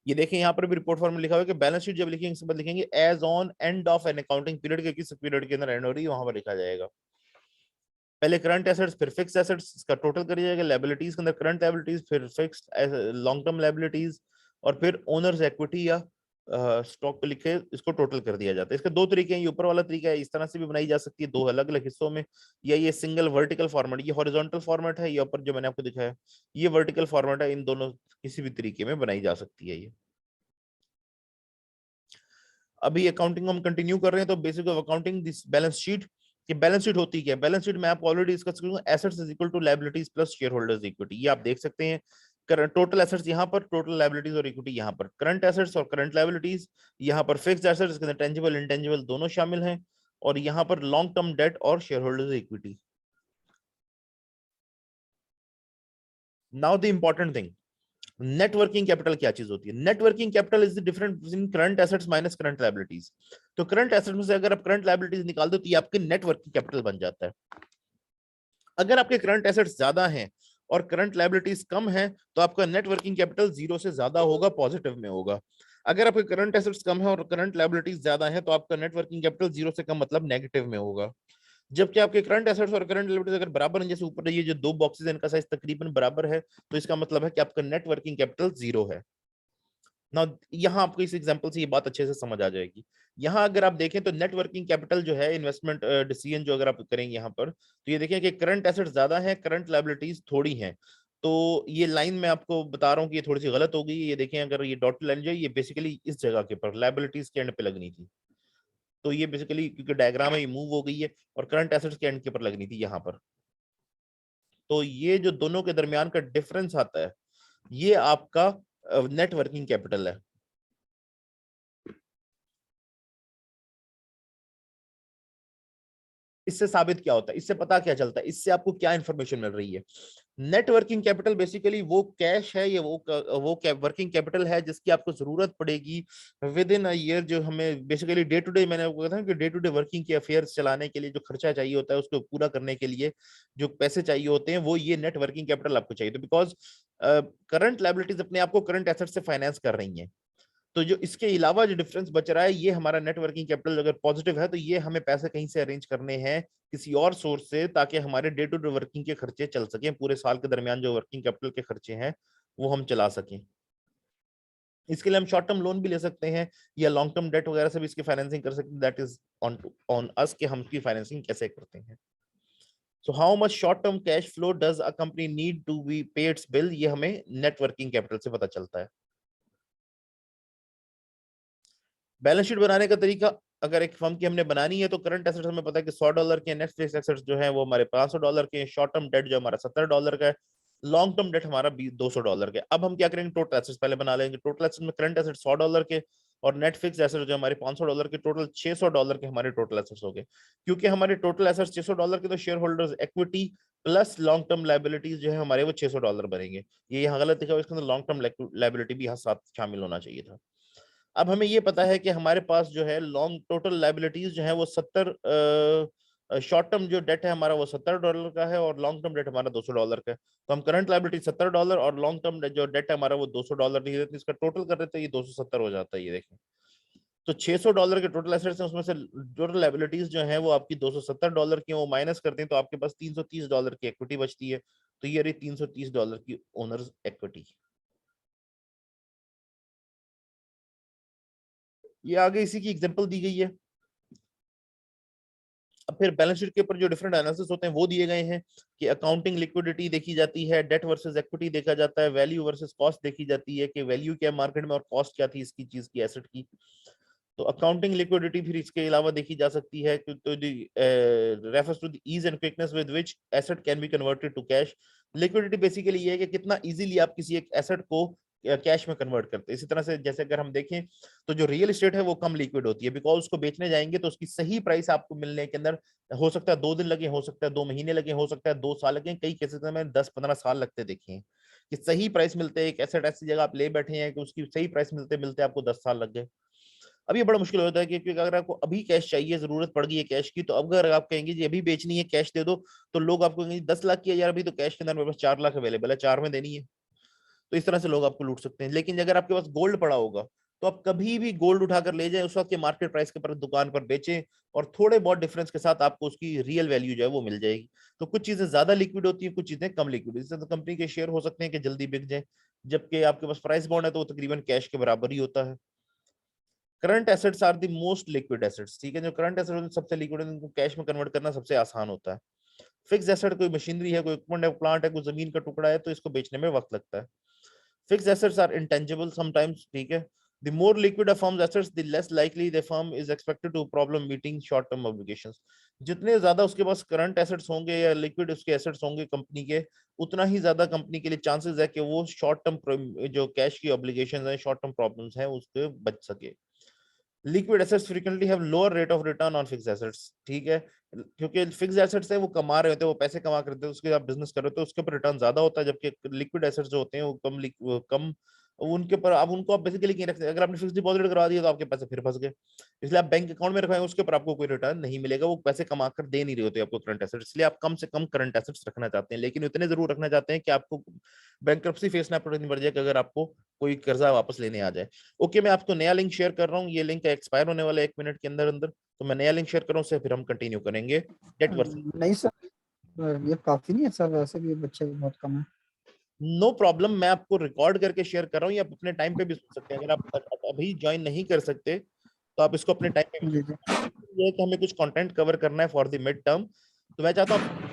ये देखें यहाँ पर भी रिपोर्ट फॉर्म में लिखा हुआ है कि बैलेंस शीट जब लिखेंगे इसके बाद लिखेंगे as on end of an accounting period के किस पीरियड के अंदर एंड हो रही है वहां पर लिखा जाएगा। पहले करंट एसेट्स फिर फिक्स एसेट्स, इसका टोटल करिए जाएगा। लायबिलिटीज के अंदर करंट लायबिलिटीज फिर फिक्स्ड लॉन्ग टर्म लायबिलिटीज और फिर ओनर्स इक्विटी या स्टॉक पे लिखे इसको टोटल कर दिया जाता है। इसके दो तरीके हैं, ये ऊपर वाला तरीका है इस तरह से भी बनाई जा सकती है दो अलग अलग हिस्सों में, या ये सिंगल वर्टिकल फॉर्मेट, ये हॉरिजॉन्टल फॉर्मेट है, ये ऊपर जो मैंने आपको दिखाया ये वर्टिकल फॉर्मेट है। इन दोनों किसी भी तरीके में बनाई जा सकती है ये। अभी अकाउंटिंग हम कंटिन्यू कर रहे हैं, तो basic of accounting this balance sheet. कि बैलेंस शीट होती क्या है, बैलेंस शीट मैं आपको ऑलरेडी डिस्कस करूंगा, assets is equal to liabilities plus share holders equity, ये आप देख सकते हैं। टोटल एसेट्स यहाँ पर, टोटल लायबिलिटीज और इक्विटी यहाँ पर, करंट एसेट्स और करंट लायबिलिटीज यहाँ पर, फिक्स्ड एसेट्स के अंदर टेंजिबल इंटेंजिबल दोनों शामिल हैं, और यहाँ पर लॉन्ग टर्म डेट और share holders equity. Now the important thing, net working capital क्या चीज होती है? Net working capital is the difference between current assets minus current liabilities. तो करंट एसेट्स में से अगर आप करंट लायबिलिटीज निकाल दो तो ये आपके नेट वर्किंग कैपिटल बन जाता है। अगर आपके करंट एसेट्स ज्यादा हैं और करंट लायबिलिटीज कम है तो आपका नेट वर्किंग कैपिटल जीरो से ज्यादा होगा, पॉजिटिव में होगा। अगर आपके करंट एसेट्स कम है और करंट लायबिलिटीज ज्यादा है तो आपका नेट वर्किंग कैपिटल जीरो से कम मतलब नेगेटिव में होगा। जबकि आपके करंट एसेट्स और करंट लायबिलिटीज अगर बराबर हैं, जैसे ऊपर ये जो दो बॉक्सेस हैं इनका साइज तकरीबन बराबर है, तो इसका मतलब है कि आपका नेट वर्किंग कैपिटल 0 है ना। यहाँ आपको इस एग्जांपल से ये बात अच्छे से समझ आ जाएगी। यहाँ अगर आप देखें तो नेट वर्किंग कैपिटल जो है इन्वेस्टमेंट डिसीजन जो अगर आप करेंगे यहाँ पर, तो ये देखें कि करंट एसेट्स ज्यादा है, करंट लायबिलिटीज थोड़ी हैं। तो ये लाइन मैं आपको बता रहा हूँ कि ये थोड़ी सी गलत हो गई। ये देखें अगर ये डॉटेड लाइन जो है ये बेसिकली इस जगह के पर लायबिलिटीज के एंड पे लगनी थी। तो ये बेसिकली क्योंकि डायग्राम है ये मूव हो गई है और करंट एसेट्स के एंड के पर लगनी थी यहाँ पर। तो ये जो दोनों के दरमियान का डिफरेंस आता है ये आपका नेट वर्किंग कैपिटल है। इससे साबित क्या होता है, इससे पता क्या चलता है, इससे आपको क्या इंफॉर्मेशन मिल रही है। नेट वर्किंग कैपिटल बेसिकली वो कैश है, ये वो वर्किंग कैपिटल है जिसकी आपको जरूरत पड़ेगी विद इन अ ईयर। जो हमें बेसिकली डे टू डे, मैंने आपको कहा था कि डे टू डे वर्किंग के अफेयर्स चलाने के लिए जो खर्चा चाहिए होता है उसको पूरा करने के लिए जो पैसे चाहिए होते हैं वो ये नेट वर्किंग कैपिटल आपको चाहिए। तो बिकॉज करंट लायबिलिटीज अपने आप को करंट एसेट से फाइनेंस कर रही हैं, तो जो इसके अलावा जो डिफरेंस बच रहा है ये हमारा नेट वर्किंग कैपिटल अगर पॉजिटिव है तो ये हमें पैसे कहीं से अरेंज करने हैं किसी और सोर्स से, ताकि हमारे डे टू डे वर्किंग के खर्चे चल सकें, पूरे साल के दरमियान जो वर्किंग कैपिटल के खर्चे हैं वो हम चला सकें। इसके लिए हम शॉर्ट टर्म लोन भी ले सकते हैं या लॉन्ग टर्म डेट वगैरह से भी इसकी फाइनेंसिंग कर सकते हैं। दैट इज ऑन अस कि हम इसकी फाइनेंसिंग कैसे करते हैं। So how much short term cash flow does a company need to be pay its bill, ये हमें नेट वर्किंग कैपिटल से पता चलता है। बैलेंस शीट बनाने का तरीका, अगर एक फर्म की हमने बनानी है तो करंट एसेट्स हमें पता है कि $100 के, नेट फिक्स्ड एसेट्स जो है वो हमारे $500 के, शॉर्ट टर्म डेट जो हमारा $70 का है, लॉन्ग टर्म डेट हमारा $200 के। अब हम क्या करेंगे, टोटल एसेट्स पहले बना लेंगे। टोटल एसेट्स में करंट एसेट्स $100 के और नेट फिक्स्ड एसेट्स जो हमारे $500 के, टोटल $600 के हमारे टोटल एसेट्स हो गए। क्योंकि हमारे टोटल एसेट्स $600 के, तो share holders equity plus long term liabilities जो है हमारे वो $600 बनेंगे। ये यहाँ गलत लिखा हुआ, इसके अंदर लॉन्ग टर्म लाइबिलिटी भी यहाँ साथ शामिल होना चाहिए था। अब हमें ये पता है कि हमारे पास जो है लॉन्ग टोटल लाइबिलिटीज जो है वो 70, शॉर्ट टर्म जो डेट है हमारा वो $70 का है और लॉन्ग टर्म डेट हमारा $200 का है। तो हम करंट लाइबिलिटी $70 और लॉन्ग टर्म जो डेट है हमारा वो $200 लिख देते हैं। इसका टोटल कर देते हैं, ये 270 हो जाता है। ये देखें, तो $600 के टोटल एसेट्स हैं, उसमें से टोटल लाइबिलिटीज जो है वो आपकी $270 की, वो माइनस करते हैं तो आपके पास $330 की इक्विटी बचती है। तो ये रही $330 की ओनर्स इक्विटी। ये आगे इसी की एग्जांपल दी गई है। अब फिर बैलेंस शीट के ऊपर जो डिफरेंट एनालिसिस होते हैं वो दिए गए हैं कि अकाउंटिंग लिक्विडिटी देखी जाती है, डेट वर्सेस इक्विटी देखा जाता है, वैल्यू वर्सेस कॉस्ट देखी जाती है कि वैल्यू क्या मार्केट में और कॉस्ट क्या थी इसकी चीज की, एसेट की। तो अकाउंटिंग लिक्विडिटी फिर इसके अलावा देखी जा सकती है कि तो refers to the ease and quickness with which asset can be converted to cash. Liquidity basically ये है कि कितना इजीली आप किसी एक एसेट को कैश में कन्वर्ट करते हैं। इसी तरह से जैसे अगर हम देखें तो जो रियल एस्टेट है वो कम लिक्विड होती है, बिकॉज उसको बेचने जाएंगे तो उसकी सही प्राइस आपको मिलने के अंदर हो सकता है 2 दिन लगे, हो सकता है 2 महीने लगे, हो सकता है 2 साल लगे, कई केसेस में 10-15 साल लगते देखे हैं कि सही प्राइस मिलते हैं। एक एसेट ऐसी जगह आप ले बैठे हैं कि उसकी सही प्राइस मिलते मिलते आपको 10 साल लग गए। अब ये बड़ा मुश्किल होता है कि क्योंकि अगर आपको अभी कैश चाहिए, जरूरत पड़ गई है कैश की, तो अब अगर आप कहेंगे जी अभी बेचनी है कैश दे दो, तो लोग आपको कहेंगे 10 लाख की है यार, अभी तो कैश के अंदर मेरे पास 4 लाख अवेलेबल है, 4 में देनी है। तो इस तरह से लोग आपको लूट सकते हैं। लेकिन अगर आपके पास गोल्ड पड़ा होगा तो आप कभी भी गोल्ड उठाकर ले जाएं, उस वक्त के मार्केट प्राइस के पर दुकान पर बेचें और थोड़े बहुत डिफरेंस के साथ आपको उसकी रियल वैल्यू जो है वो मिल जाएगी। तो कुछ चीजें ज्यादा लिक्विड होती है, कुछ चीजें कम लिक्विड। इससे तो कंपनी के शेयर हो सकते हैं कि जल्दी बिक जाए, जबकि आपके पास प्राइस बॉन्ड है तो वो तकरीबन कैश के बराबर ही होता है। Current assets are the most liquid assets, ठीक है। जो करंट एसेट्स सबसे लिक्विड है, उनको कैश में कन्वर्ट करना सबसे आसान होता है। फिक्स एसेट कोई मशीनरी है, कोई इक्विपमेंट है, प्लांट है, कोई जमीन का टुकड़ा है, तो इसको बेचने में वक्त लगता है। Fix assets are intangible sometimes, ठीक है। The more liquid a firm's assets, the less likely the firm is expected to problem meeting short-term obligations. जितने ज्यादा उसके पास करंट एसेट्स होंगे या लिक्विड उसके एसेट्स होंगे कंपनी के, उतना ही ज्यादा कंपनी के लिए चांसेस है कि वो शॉर्ट टर्म जो कैश की ऑब्लिगेशंस हैं, शॉर्ट टर्म प्रॉब्लम्स हैं, उसके बच सके। Liquid assets frequently have lower rate of return on fix assets, ठीक है। क्योंकि फिक्स एसेट्स है वो कमा रहे होते हैं, वो पैसे कमा कर देते हैं, उसके आप बिजनेस कर रहे हो तो उसके ऊपर रिटर्न ज्यादा होता है, जबकि लिक्विड एसेट्स जो होते हैं वो कम उनके ऊपर अब उनको आप बेसिकली नहीं रखते। अगर आपने फिक्स डिपॉजिट करवा दिया तो आपके पैसे फिर फंस गए, इसलिए आप बैंक अकाउंट में रखवाएंगे, उसके ऊपर आपको कोई रिटर्न नहीं मिलेगा, वो पैसे कमा कर दे नहीं रहे होते आपको करंट एसेट्स, इसलिए आप कम से कम करंट एसेट्स रखना चाहते हैं, लेकिन इतने जरूर रखना चाहते हैं कि आपको बैंक्रप्सी फेस ना पड़ जाए कि अगर आपको कोई कर्जा वापस लेने आ जाए। ओके, मैं आपको नया लिंक शेयर कर रहा हूँ, ये लिंक एक्सपायर होने वाला है 1 मिनट के अंदर अंदर। तो मैं नया लिंक शेयर करूँ उससे फिर हम कंटिन्यू करेंगे गेट वर्सेस। नहीं सर, ये काफी नहीं है सर, वैसे भी बच्चे बहुत कम है। नो प्रॉब्लम, मैं आपको रिकॉर्ड करके शेयर कर रहा हूँ, या आप अपने टाइम पे भी सुन सकते हैं। अगर आप अभी ज्वाइन नहीं कर सकते तो आप इसको अपने टाइम पे भी सुन जी जी। सकते हैं। ये है कि हमें कुछ कंटेंट कवर करना है फॉर द मिड टर्म, तो मैं चाहता हूँ